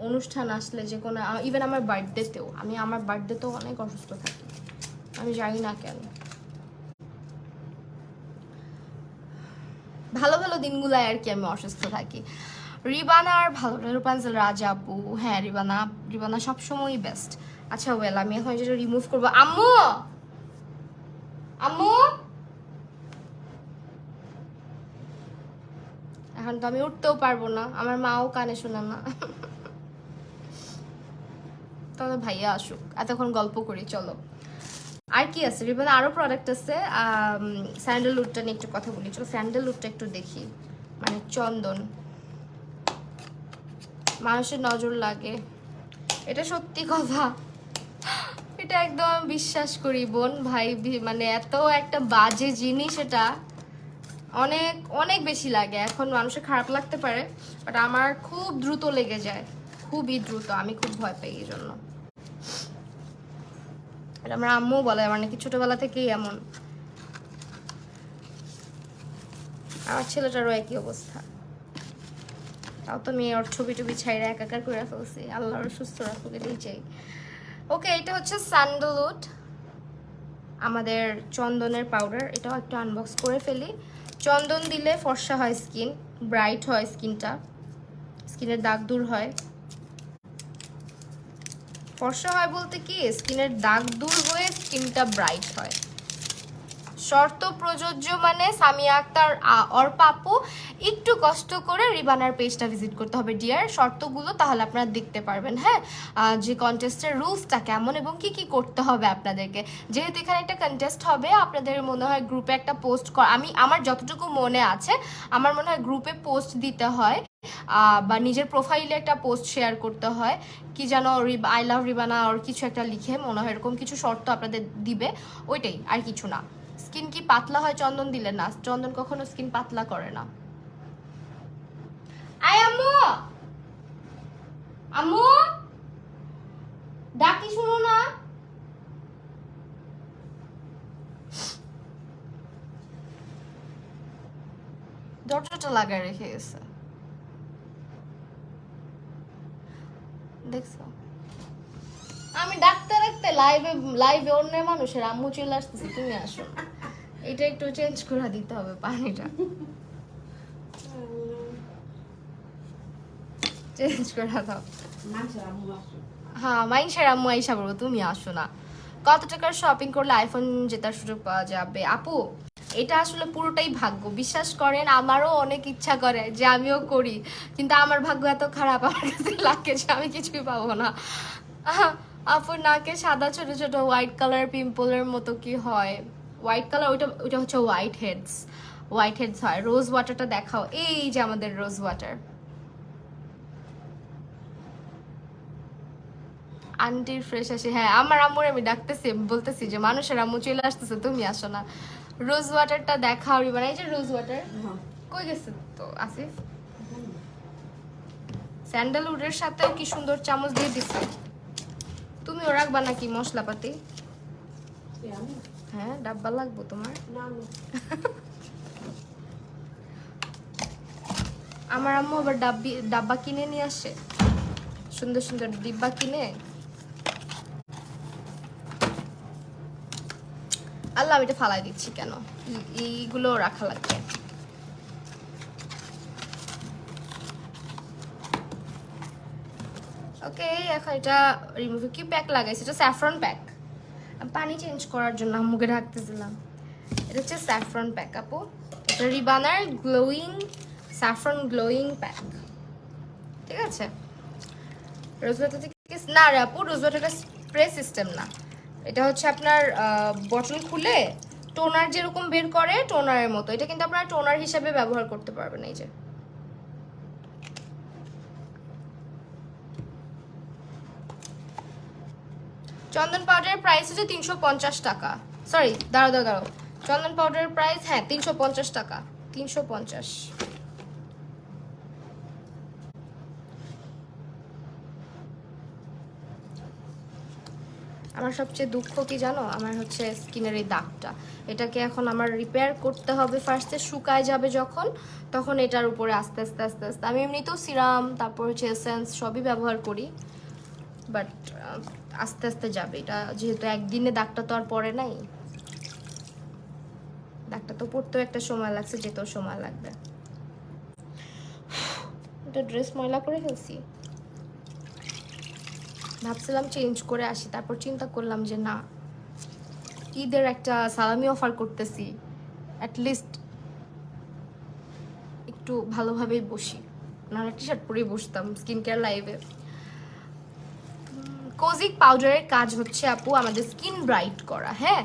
অনুষ্ঠান আসলে, যে কোনো ইভেন আমার বার্থডেতেও, আমি আমার বার্থডেতেও অনেক অসুস্থ থাকি, আমি জানি না কেন। ভালো ভালো দিনগুলাই আর কি আমি অসুস্থ থাকি। রিবানা আর ভালো না, রূপাঞ্জল রাজা আপু, হ্যাঁ রিবানা, রিবানা সবসময়ই বেস্ট। আচ্ছা ওয়েল, আমি এখন যেটা রিমুভ করবো। আম্মু, আম্মু, এখন তো আমি উঠতেও পারবো না, আমার মাও কানে শোনে না। তাহলে ভাইয়া আসুক, এতক্ষণ গল্প করি, চলো। আর কি আছে রিবানা? আরো প্রোডাক্ট আছে। স্যান্ডেলউডটা নিয়ে একটু কথা বলি, চলো স্যান্ডেলউডটা একটু দেখি। মানে চন্দন, মানুষের নজর লাগে, এটা সত্যি কথা, এটা একদম বিশ্বাস করি বোন ভাই, মানে এত একটা বাজে জিনিস এটা, অনেক অনেক বেশি লাগে। এখন মানুষের খারাপ লাগতে পারে, বাট আমার খুব দ্রুত লেগে যায়, খুবই দ্রুত, আমি খুব ভয় পাই এই জন্য। এটা আমার আম্মু বলে, মানে কি ছোটবেলা থেকেই এমন। আমার ছেলেটারও একই অবস্থা, তাও তো মেয়ে ওর ছবি টবি ছাইরা একাকার করে ফেলছি, আল্লাহর সুস্থ রাখুক, এটাই চাই। ওকে, এটা হচ্ছে স্যান্ডেলউড, আমাদের চন্দনের পাউডার। এটাও একটু আনবক্স করে ফেলি। চন্দন দিলে ফর্সা হয় স্কিন, ব্রাইট হয় স্কিনটা, স্কিনের দাগ দূর হয়। ফর্সা হয় বলতে কি, স্কিনের দাগ দূর হয়ে স্কিনটা ব্রাইট হয়। শর্ত প্রযোজ্য, মানে সামিয়া আক্তার অর পাপু একটু কষ্ট করে রিবানার পেজটা ভিজিট করতে হবে ডিয়ার, শর্তগুলো তাহলে আপনারা দেখতে পারবেন। হ্যাঁ, যে কন্টেস্টের রুলসটা কেমন এবং কি কি করতে হবে আপনাদেরকে। যেহেতু এখানে একটা কন্টেস্ট হবে, আপনাদের মনে হয় গ্রুপে একটা পোস্ট আমি আমার যতটুকু মনে আছে, আমার মনে হয় গ্রুপে পোস্ট দিতে হয়, বা নিজের প্রোফাইলে একটা পোস্ট শেয়ার করতে হয়, কি যেন আই লাভ রিবানা আর কিছু একটা লিখে, মনে হয় এরকম কিছু শর্ত আপনাদের দিবে, ওইটাই, আর কিছু না। স্কিন কি পাতলা হয় চন্দন দিলে? না, চন্দন কখনো স্কিন পাতলা করে না। আয় আম্মু, আম্মু ডাকি শুনো না। দরজাটা লাগায় রেখে গেছে, দেখছো? আমি ডাকতে ডাকতে লাইভে লাইভে অন্য মানুষের আম্মু চলে আসতেছে, তুমি আসো। এটা একটু চেঞ্জ করে দিতে হবে পানিটা, চেঞ্জ করে দাও। হ্যাঁ, মাইনসের আম্মু আইসা বলবো, তুমি আসো না। কত টাকার শপিং করলে আইফোন জেতার সুযোগ পাওয়া যাবে? আপু, এটা আসলে পুরোটাই ভাগ্য, বিশ্বাস করেন। আমারও অনেক ইচ্ছা করে যে আমিও করি, কিন্তু আমার ভাগ্য এত খারাপ, আমার কাছে লাগে যে আমি কিছুই পাবো না। আপুর নাকে সাদা ছোট ছোট হোয়াইট কালার পিম্পলের মতো কি হয়? হোয়াইট কালার, ওইটা ওইটা হচ্ছে হোয়াইট হেডস, হোয়াইট হেডস হয়। রোজ ওয়াটারটা দেখাও, এই যে আমাদের রোজ ওয়াটার। আন্টির ফ্রেশ আসে, হ্যাঁ আমার আম্মুর আমি ডাকতেছি, বলতেছি যে মানুষের আম্মু চলে আসতেছে, তুমি আসো না। রোজ ওয়াটারটা দেখাও রিবানা, এই যে রোজ ওয়াটার। কই গেছে তো আসিফ? স্যান্ডেলউডের সাথেও কি সুন্দর চামচ দিয়ে দিছে। তুমিও রাখবা নাকি মশলাপাতি? হ্যাঁ, ডাব্বা লাগবো তোমার? আমার আম্মু আবার ডাব্বা কিনে নিয়ে আসে, সুন্দর সুন্দর ডিব্বা কিনে। আল্লাহ, আমি এটা ফালাই দিচ্ছি কেন, এইগুলো রাখা লাগবে। ওকে, এখন এটা রিমুভ, কি প্যাক লাগাইছে? এটা স্যাফরন প্যাক, পানি চেঞ্জ করার জন্য আম্মুকে ঢাকতেছিলাম। এটা হচ্ছে স্যাফরন প্যাক আপু, এটা রিবানার গ্লোয়িং স্যাফরন গ্লোয়িং প্যাক, ঠিক আছে? রোজ ওয়াটার থেকে না রে আপু, রোজ ওয়াটারটা স্প্রে সিস্টেম না, এটা হচ্ছে আপনার বটল খুলে টোনার যেরকম বের করে টোনারের মতো, এটা কিন্তু আপনারা টোনার হিসাবে ব্যবহার করতে পারবেন। এই যে চন্দন পাউডারের প্রাইস হচ্ছে 350 টাকা। সরি, দাঁড়াও, চন্দন পাউডারের প্রাইস, হ্যাঁ 350 টাকা, 350। আমার সবচেয়ে দুঃখ কি জানো, আমার হচ্ছে স্কিনের এই দাগটা, এটাকে এখন আমার রিপেয়ার করতে হবে। ফার্স্টে শুকায় যাবে যখন, তখন এটার উপরে আস্তে আস্তে আস্তে আস্তে, আমি এমনিতেও সিরাম তারপর হচ্ছে এসেন্স সবই ব্যবহার করি, বাট আস্তে আস্তে যাবে এটা, যেহেতু একদিনে দাগটা তো আর পড়ে নাই, দাগটা তো পড়তেও একটা সময় লাগছে, যেতেও সময় লাগবে। এটা ড্রেস ময়লা করে ফেলছি। ভাবছিলাম চেঞ্জ করে আসি, তারপর চিন্তা করলাম যে না, ঈদের একটা সালামি অফার করতেছি, অ্যাটলিস্ট একটু ভালোভাবেই বসি, নাহলে টি শার্ট পরেই বসতাম স্কিন কেয়ার লাইভে। কোজিক পাউডারের কাজ হচ্ছে আপু আমাদের স্কিন ব্রাইট করা। হ্যাঁ,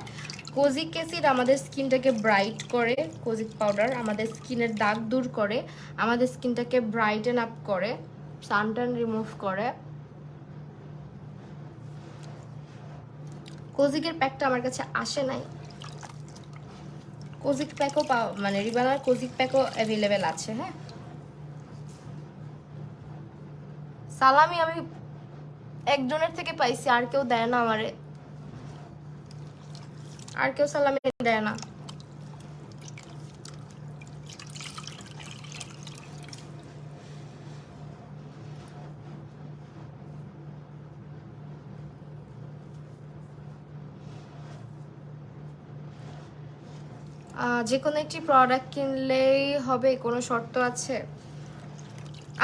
কোজিক অ্যাসিড আমাদের স্কিনটাকে ব্রাইট করে, কোজিক পাউডার আমাদের স্কিনের দাগ দূর করে, আমাদের স্কিনটাকে ব্রাইটেন আপ করে, সানটান রিমুভ করে। কোজিকের প্যাকটা আমার কাছে আসে নাই, কোজিক প্যাকও মানে রিবানার কোজিক প্যাকও অ্যাভেলেবেল আছে। হ্যাঁ, সালামি আমি একজনের থেকে পাইছি, আর কেউ দেয় না আমারে, আর কেউ সালামি দেয় না। যে কোনো একটি প্রোডাক্ট কিনলেই হবে, কোনো শর্ত আছে?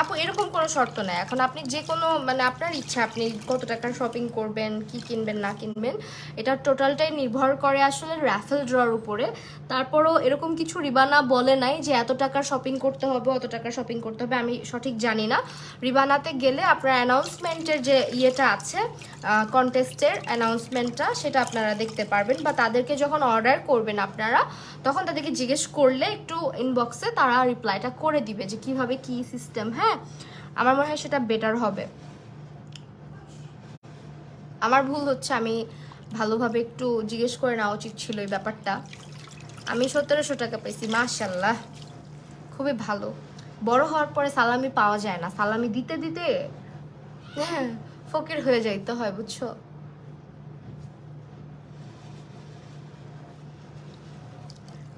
আপু এরকম কোনো শর্ত নেই। এখন আপনি যে কোনো মানে আপনার ইচ্ছা, আপনি কত টাকার শপিং করবেন, কি কিনবেন না কিনবেন, এটা টোটালটাই নির্ভর করে আসলে র্যাফেল ড্রর উপরে। তারপরও এরকম কিছু রিবানা বলে নাই যে এত টাকার শপিং করতে হবে, অত টাকার শপিং করতে হবে, আমি সঠিক জানি না। রিবানাতে গেলে আপনার অ্যানাউন্সমেন্টের যে ইয়েটা আছে, কন্টেস্টের অ্যানাউন্সমেন্টটা, সেটা আপনারা দেখতে পারবেন, বা তাদেরকে যখন অর্ডার করবেন আপনারা, তখন তাদেরকে জিজ্ঞেস করলে একটু ইনবক্সে তারা রিপ্লাইটা করে দিবে যে কিভাবে কি সিস্টেম। হ্যাঁ, আমার মনে হয় সেটা বেটার হবে। আমার ভুল হচ্ছে, আমি ভালোভাবে একটু জিজ্ঞেস করে নেওয়া উচিত ছিল এই ব্যাপারটা। আমি 1700 টাকা পাইছি, মাশাল্লাহ, খুবই ভালো। বড় হওয়ার পরে সালামি পাওয়া যায় না, সালামি দিতে দিতে হ্যাঁ ফকির হয়ে যাইতে হয়, বুঝছো।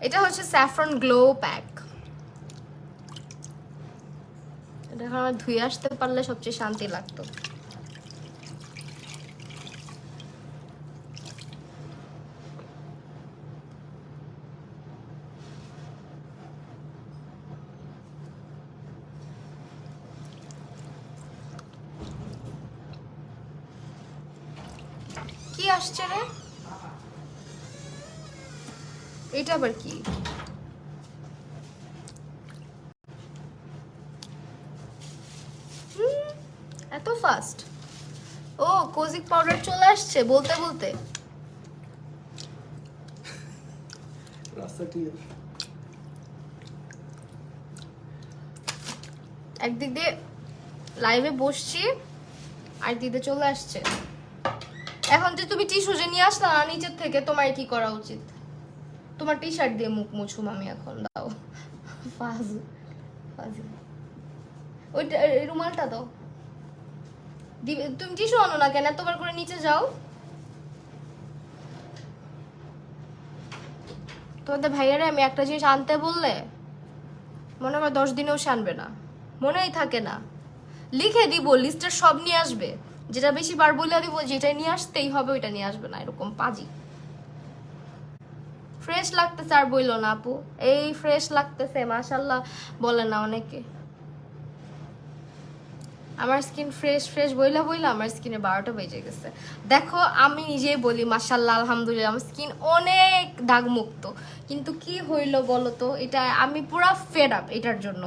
এটা হচ্ছে স্যাফরন গ্লো প্যাক। এটা আমার ধুয়ে আসতে পারলে সবচেয়ে শান্তি লাগতো। কি আসছে রে, এটা আবার কি? এত ফাস্ট! ও, কোজিক পাউডার চলে আসছে বলতে বলতে। রাস্তা ক্লিয়ার। একদিক দিয়ে লাইভে বসছি, আর দিতে চলে আসছে। এখন যে তুমি টিস্যু যে নিয়ে আসলা না নিচের থেকে, তোমার কি করা উচিত? তোমার টি শার্ট দিয়ে মুখ মুছুম আমি এখন, দাও। ফাজু ফাজু, ওইটা রুমালটা দাও। তুমি টিস্যু আনো না কেন, এতবার করে নিচে যাও। তোমাদের ভাইয়ারে আমি একটা জিনিস আনতে বললে মনে হয় 10 দিনেও সে আনবে না, মনেই থাকে না। লিখে দিব, লিস্টের সব নিয়ে আসবে, যেটা বেশি বার বলে দিব যেটা নিয়ে আসতেই হবে ওইটা নিয়ে আসবে না, এরকম পাজি। ফ্রেশ লাগতেছে আর বইলো না আপু, এই ফ্রেশ লাগতেছে মাশাল্লাহ বলে না অনেকে। আমার স্কিন ফ্রেশ ফ্রেশ বইলা বইলা আমার স্কিনে 12টা বেজে গেছে। দেখো আমি নিজেই বলি মাশাল্লাহ আলহামদুলিল্লাহ আমার স্কিন অনেক দাগমুক্ত, কিন্তু কি হইলো বলো তো, এটা আমি পুরা ফেড আপ এটার জন্য,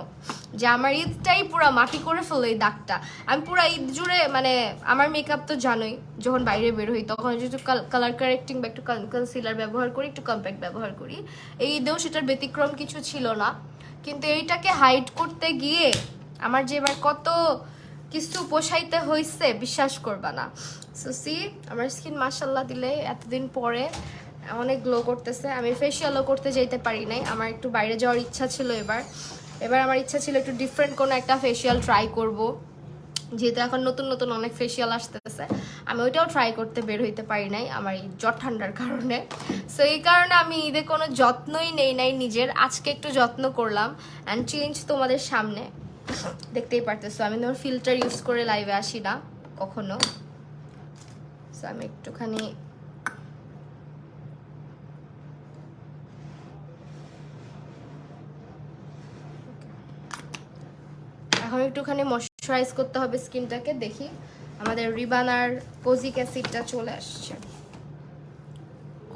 যে আমার ঈদটাই পুরা মাটি করে ফেলো এই দাগটা। আমি পুরা ঈদ জুড়ে মানে আমার মেকআপ তো জানোই, যখন বাইরে বের হই তখন একটু কালার কারেক্টিং বা একটু কনসিলার ব্যবহার করি, একটু কম্প্যাক্ট ব্যবহার করি। এই ঈদেও সেটার ব্যতিক্রম কিছু ছিল না, কিন্তু এইটাকে হাইড করতে গিয়ে আমার যে এবার কত কিছু পোষাইতে হয়েছে বিশ্বাস করবা না। সো সি আমার স্কিন মাশাল্লাহ দিলে এতদিন পরে অনেক গ্লো করতেছে। আমি ফেসিয়ালও করতে যেতে পারি নাই, আমার একটু বাইরে যাওয়ার ইচ্ছা ছিল। এবার আমার ইচ্ছা ছিল একটু ডিফারেন্ট কোনো একটা ফেসিয়াল ট্রাই করব, যেহেতু এখন নতুন নতুন অনেক ফেসিয়াল আসতেছে। আমি ওইটাও ট্রাই করতে বের হইতে পারি নাই আমার এই জ্বর ঠান্ডার কারণে। সো এই কারণে আমি ঈদে কোনো যত্নই নেই নাই নিজের। আজকে একটু যত্ন করলাম অ্যান্ড চেঞ্জ তোমাদের সামনে দেখতেই পারতেছো। আমি তোমার ফিল্টার ইউজ করে লাইভে আসি না কখনো, সো আমি একটুখানি এখন এখন একটুখানি ময়শ্চারাইজ করতে হবে স্কিনটাকে। দেখি আমাদের রিবানার কোজিক অ্যাসিডটা চলে আসছে।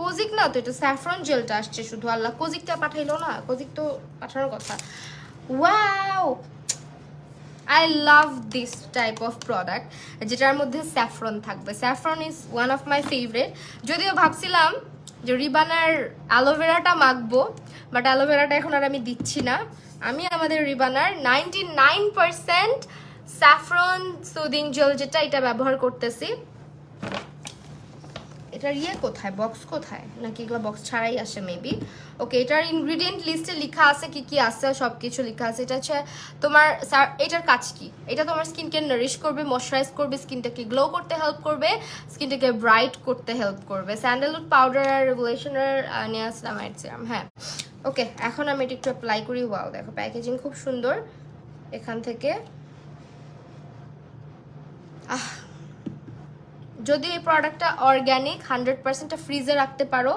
কোজিক না তো, এটা স্যাফরন জেলটা আসছে শুধু। আল্লাহ, কোজিকটা পাঠাইলো না, কোজিক তো পাঠানোর কথা। Wow, I love this type of product যেটার মধ্যে স্যাফরন থাকবে। Saffron is one of my favourite. যদিও ভাবছিলাম যে রিবানার অ্যালোভেরাটা মাখবো, বাট অ্যালোভেরাটা এখন আর আমি দিচ্ছি না। আমি আমাদের রিবানার 99% স্যাফরন সুদিং জেল যেটা, এটা ব্যবহার করতেছি। এটার কোথায়, বক্স কোথায়, নাকি এগুলো বক্স ছাড়াই আসে মেবি। ওকে, এটার ইনগ্রিডিয়েন্ট লিস্টে লেখা আছে কি কি আছে, সব কিছু লেখা আছে। এটা হচ্ছে তোমার, এটার কাজ কি, এটা তোমার স্কিনকে নারিশ করবে, ময়শ্চারাইজ করবে, স্কিনটাকে গ্লো করতে হেল্প করবে, স্কিনটাকে ব্রাইট করতে হেল্প করবে। স্যান্ডেলউড পাউডার আর রেগুলেশনের নিয়াসিনামাইড সিরাম। হ্যাঁ, ওকে, এখন আমি এটা একটু অ্যাপ্লাই করি। ওয়াও, দেখো প্যাকেজিং খুব সুন্দর। এখান থেকে যদি এই প্রোডাক্টটা অর্গ্যানিক 100% ফ্রিজে রাখতে পারো।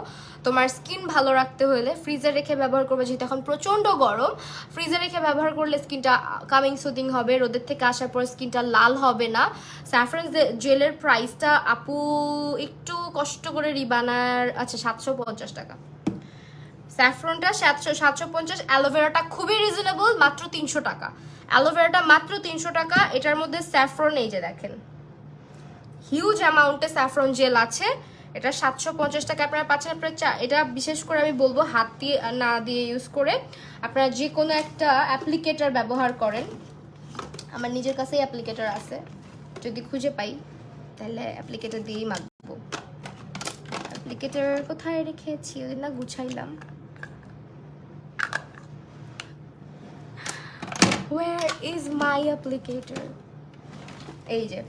তোমার স্কিন ভালো রাখতে হলে ফ্রিজে রেখে ব্যবহার করবে, যেহেতু এখন প্রচণ্ড গরম। ফ্রিজে রেখে ব্যবহার করলে স্কিনটা কামিং সুদিং হবে, রোদের থেকে আসার পর স্কিনটা লাল হবে না। স্যাফরন জেলের প্রাইসটা আপু একটু কষ্ট করে রিবানার, আচ্ছা 750 টাকা। স্যাফরনটা 750, অ্যালোভেরাটা খুবই রিজনেবল, মাত্র 300 টাকা। অ্যালোভেরাটা মাত্র 300 টাকা। এটার মধ্যে স্যাফরন, এই যে দেখেন হিউজ অ্যামাউন্টে স্যাফরন জেল আছে। এটা 750 টাকা আপনারা পাচ্ছেন। আপনারা এটা বিশেষ করে আমি বলবো হাত দিয়ে না দিয়ে ইউজ করে আপনারা যে কোনো একটা অ্যাপ্লিকেটর ব্যবহার করেন। আমার নিজের কাছেই অ্যাপ্লিকেটর আছে, যদি খুঁজে পাই তাহলে অ্যাপ্লিকেটর দিয়েই মাখবো। অ্যাপ্লিকেটর কোথায় রেখেছি, না গুছাইলাম। Where is my applicator? এই যে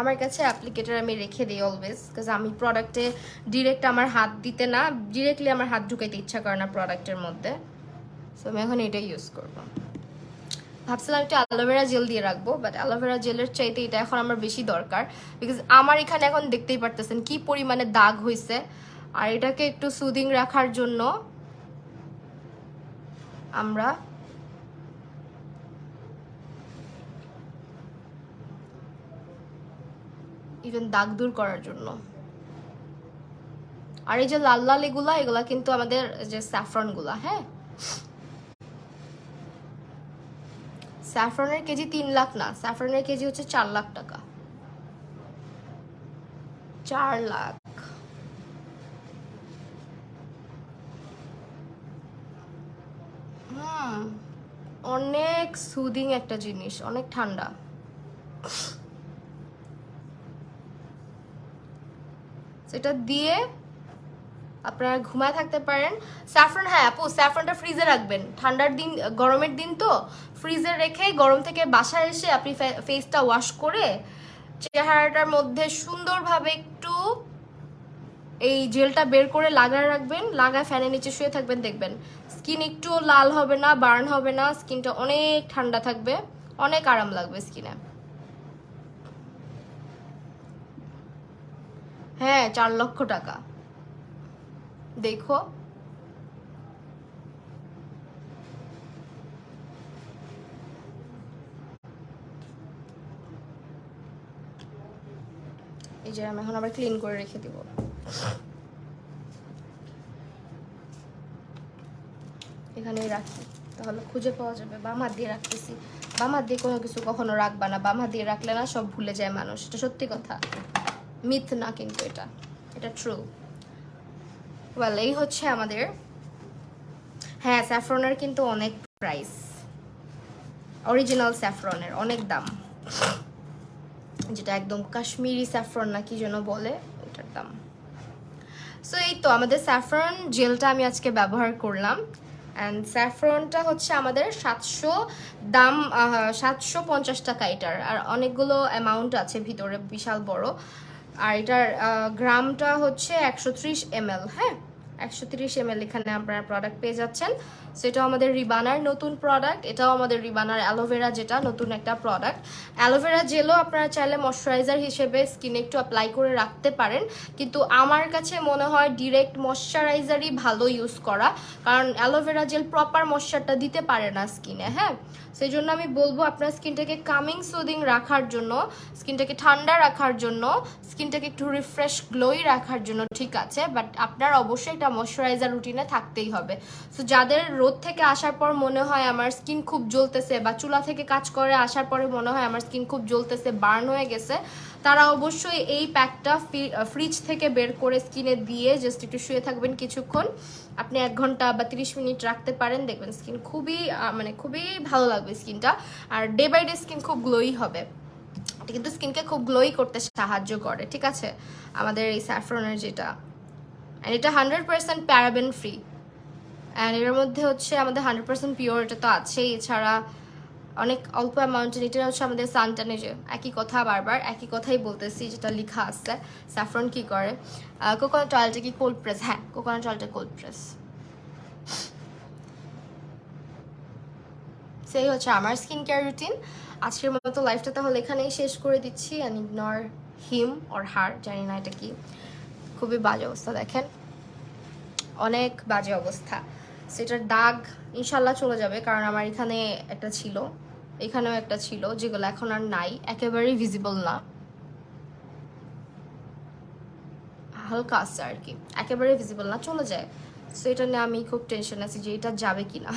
আমার কাছে অ্যাপ্লিকেটর আমি রেখে দিই অলওয়েজ, বিকজ আমি প্রোডাক্টে ডিরেক্ট আমার হাত দিতে না, ডিরেক্টলি আমার হাত ঢুকাইতে ইচ্ছা করে না প্রোডাক্টের মধ্যে। সো আমি এখন এটাই ইউজ করবো। ভাবছিলাম একটা অ্যালোভেরা জেল দিয়ে রাখবো, বাট অ্যালোভেরা জেলের চাইতে এটা এখন আমার বেশি দরকার, বিকজ আমার এখানে এখন দেখতেই পারতেছেন কি পরিমাণে দাগ হয়েছে। আর এটাকে একটু সুদিং রাখার জন্য আমরা ইভেন দাগ দূর করার জন্য। আর এই যে লাল লাল এগুলা কিন্তু আমাদের যে স্যাফরন গুলা। হ্যাঁ, স্যাফরনের কেজি 3 লাখ না, স্যাফরনের কেজি হচ্ছে 4 লাখ টাকা। 4 লাখ। অনেক সুদিং একটা জিনিস, অনেক ঠান্ডা। সেটা দিয়ে আপনারা ঘুমায় থাকতে পারেন। স্যাফরন, হ্যাঁ আপু স্যাফরনটা ফ্রিজে রাখবেন, ঠান্ডার দিন, গরমের দিন তো ফ্রিজে রেখে গরম থেকে বাসায় এসে আপনি ফেসটা ওয়াশ করে চেহারাটার মধ্যে সুন্দরভাবে একটু এই জেলটা বের করে লাগায় রাখবেন, লাগায় ফ্যানের নিচে শুয়ে থাকবেন, দেখবেন স্কিন একটু লাল হবে না, বার্ন হবে না, স্কিনটা অনেক ঠান্ডা থাকবে, অনেক আরাম লাগবে স্কিনে। হ্যাঁ 4 লক্ষ টাকা। দেখো এই যে আমি এখন আবার ক্লিন করে রেখে দিব। এখানেই রাখি, তাহলে খুঁজে পাওয়া যাবে। বাম হাত দিয়ে রাখতেছি, বাম হাত দিয়ে কোনো কিছু কখনো রাখবা না, বাম হাত দিয়ে রাখলে না সব ভুলে যায় মানুষ। এটা সত্যি কথা, মিথ না কিন্তু, এটা ট্রু। ওয়েল, এই হচ্ছে আমাদের। হ্যাঁ স্যাফরনের কিন্তু অনেক প্রাইস, অরিজিনাল স্যাফরনের অনেক দাম, যেটা একদম কাশ্মীরি স্যাফরন না কি যেন বলে, ওটার দাম। সো এই তো আমাদের স্যাফরন জেলটা আমি আজকে ব্যবহার করলাম। অ্যান্ড স্যাফরনটা হচ্ছে আমাদের 750 টাকা এটার। আর অনেকগুলো অ্যামাউন্ট আছে ভিতরে, বিশাল বড়। আর এটার গ্রামটা হচ্ছে 130 ml। হ্যাঁ, 130 ml এখানে আপনারা প্রোডাক্ট পেয়ে যাচ্ছেন। সো এটাও আমাদের রিবানার নতুন প্রোডাক্ট, এটাও আমাদের রিবানার অ্যালোভেরা, যেটা নতুন একটা প্রোডাক্ট। অ্যালোভেরা জেলও আপনারা চাইলে ময়শ্চারাইজার হিসেবে স্কিনে একটু অ্যাপ্লাই করে রাখতে পারেন, কিন্তু আমার কাছে মনে হয় ডিরেক্ট ময়শ্চারাইজারই ভালো ইউজ করা, কারণ অ্যালোভেরা জেল প্রপার ময়শ্চারটা দিতে পারে না স্কিনে। হ্যাঁ, সেই জন্য আমি বলবো আপনার স্কিনটাকে কামিং সুদিং রাখার জন্য, স্কিনটাকে ঠান্ডা রাখার জন্য, স্কিনটাকে একটু রিফ্রেশ গ্লোই রাখার জন্য ঠিক আছে, বাট আপনার অবশ্যই একটা ময়শ্চারাইজার রুটিনে থাকতেই হবে। সো যাদের রোদ থেকে আসার পর মনে হয় আমার স্কিন খুব জ্বলতেছে, বা চুলা থেকে কাজ করে আসার পরে মনে হয় আমার স্কিন খুব জ্বলতেছে, বার্ন হয়ে গেছে, তারা অবশ্যই এই প্যাকটা ফ্রিজ থেকে বের করে স্কিনে দিয়ে জাস্ট একটু শুয়ে থাকবেন কিছুক্ষণ। আপনি 1 ঘন্টা বা 30 মিনিট রাখতে পারেন, দেখবেন স্কিন খুবই খুবই ভালো লাগবে স্কিনটা, আর ডে বাই ডে স্কিন খুব গ্লোই হবে। এটা কিন্তু স্কিনকে খুব গ্লোই করতে সাহায্য করে, ঠিক আছে, আমাদের এই স্যাফরনের যেটা। অ্যান্ড এটা 100% প্যারাবেন ফ্রি, অ্যান্ড এর মধ্যে হচ্ছে আমাদের 100% পিওর, এটা তো আছেই, এছাড়া অনেক অল্প অ্যামাউন্টের। এটা হচ্ছে আমাদের সানটানে, যে একই কথা বারবার একই কথাই বলতেছি, যেটা লেখা আছে স্যাফরন কি করে। কোকোনাট অয়েলটা কি কোল্ড প্রেস? হ্যাঁ, কোকোনাট অয়েলটা কোল্ড প্রেস। সেই হচ্ছে আমার স্কিন কেয়ার রুটিন। আজকের মতো লাইফটা তাহলে এখানেই শেষ করে দিচ্ছি। And ignore him or her, জানি না এটা কি, খুবই বাজে অবস্থা, দেখেন অনেক বাজে অবস্থা। সেটার দাগ ইনশাল্লাহ চলে যাবে, কারণ আমার এখানে একটা ছিল, এখানেও একটা ছিল, যেগুলো এখন আর নাই, একেবারেই ভিজিবল না, হালকা আছে আর কি, একেবারে ভিজিবল না, চলে যায়। সো এটা নিয়ে আমি খুব টেনশন আছি যে এটা যাবে কিনা।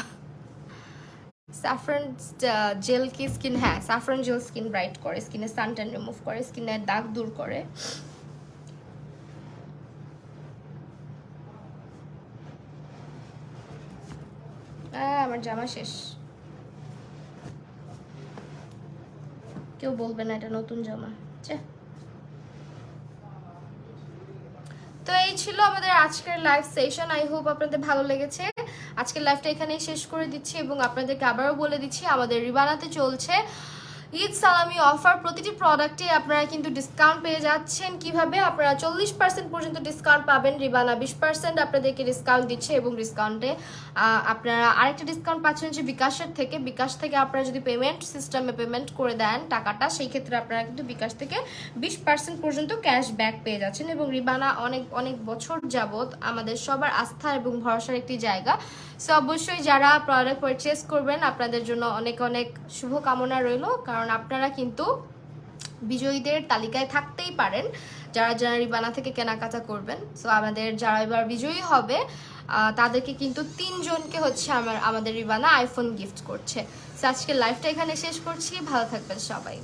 স্যাফরন জেল কি স্কিন, হ্যাঁ স্যাফরন জেল স্কিন ব্রাইট করে, স্কিনে সানট্যান রিমুভ করে, স্কিনের দাগ দূর করে। আমার জামা শেষ, কেউ বলবে না এটা নতুন জামা। তো এই ছিল আমাদের আজকের লাইভ সেশন। আই হোপ আপনাদের ভালো লেগেছে। আজকের লাইভটা এখানেই শেষ করে দিচ্ছি, এবং আপনাদেরকে আবারও বলে দিচ্ছি আমাদের রিবানাতে চলছে ঈদ সালামি অফার। প্রতিটি প্রোডাক্টে আপনারা কিন্তু ডিসকাউন্ট পেয়ে যাচ্ছেন। কিভাবে? আপনারা 40% পর্যন্ত ডিসকাউন্ট পাবেন, রিবানা 20% আপনাদেরকে ডিসকাউন্ট দিচ্ছে, এবং ডিসকাউন্টে আপনারা আরেকটা ডিসকাউন্ট পাচ্ছেন হচ্ছে বিকাশের থেকে। বিকাশ থেকে আপনারা যদি পেমেন্ট সিস্টেমে পেমেন্ট করে দেন টাকাটা, সেই ক্ষেত্রে আপনারা কিন্তু বিকাশ থেকে 20% পর্যন্ত ক্যাশব্যাক পেয়ে যাচ্ছেন। এবং রিবানা অনেক অনেক বছর যাবত আমাদের সবার আস্থা এবং ভরসার একটি জায়গা। সো অবশ্যই যারা প্রোডাক্ট পারচেস করবেন আপনাদের জন্য অনেক অনেক শুভকামনা রইল, কারণ আপনারা কিন্তু বিজয়ীদের তালিকায় থাকতেই পারেন যারা যারা রিবানা থেকে কেনাকাটা করবেন। সো আমাদের যারা এবার বিজয়ী হবে তাদেরকে কিন্তু 3 জনকে হচ্ছে আমাদের রিবানা আইফোন গিফট করছে। সো আজকের লাইভটা এখানে শেষ করছি, ভালো থাকবেন সবাই।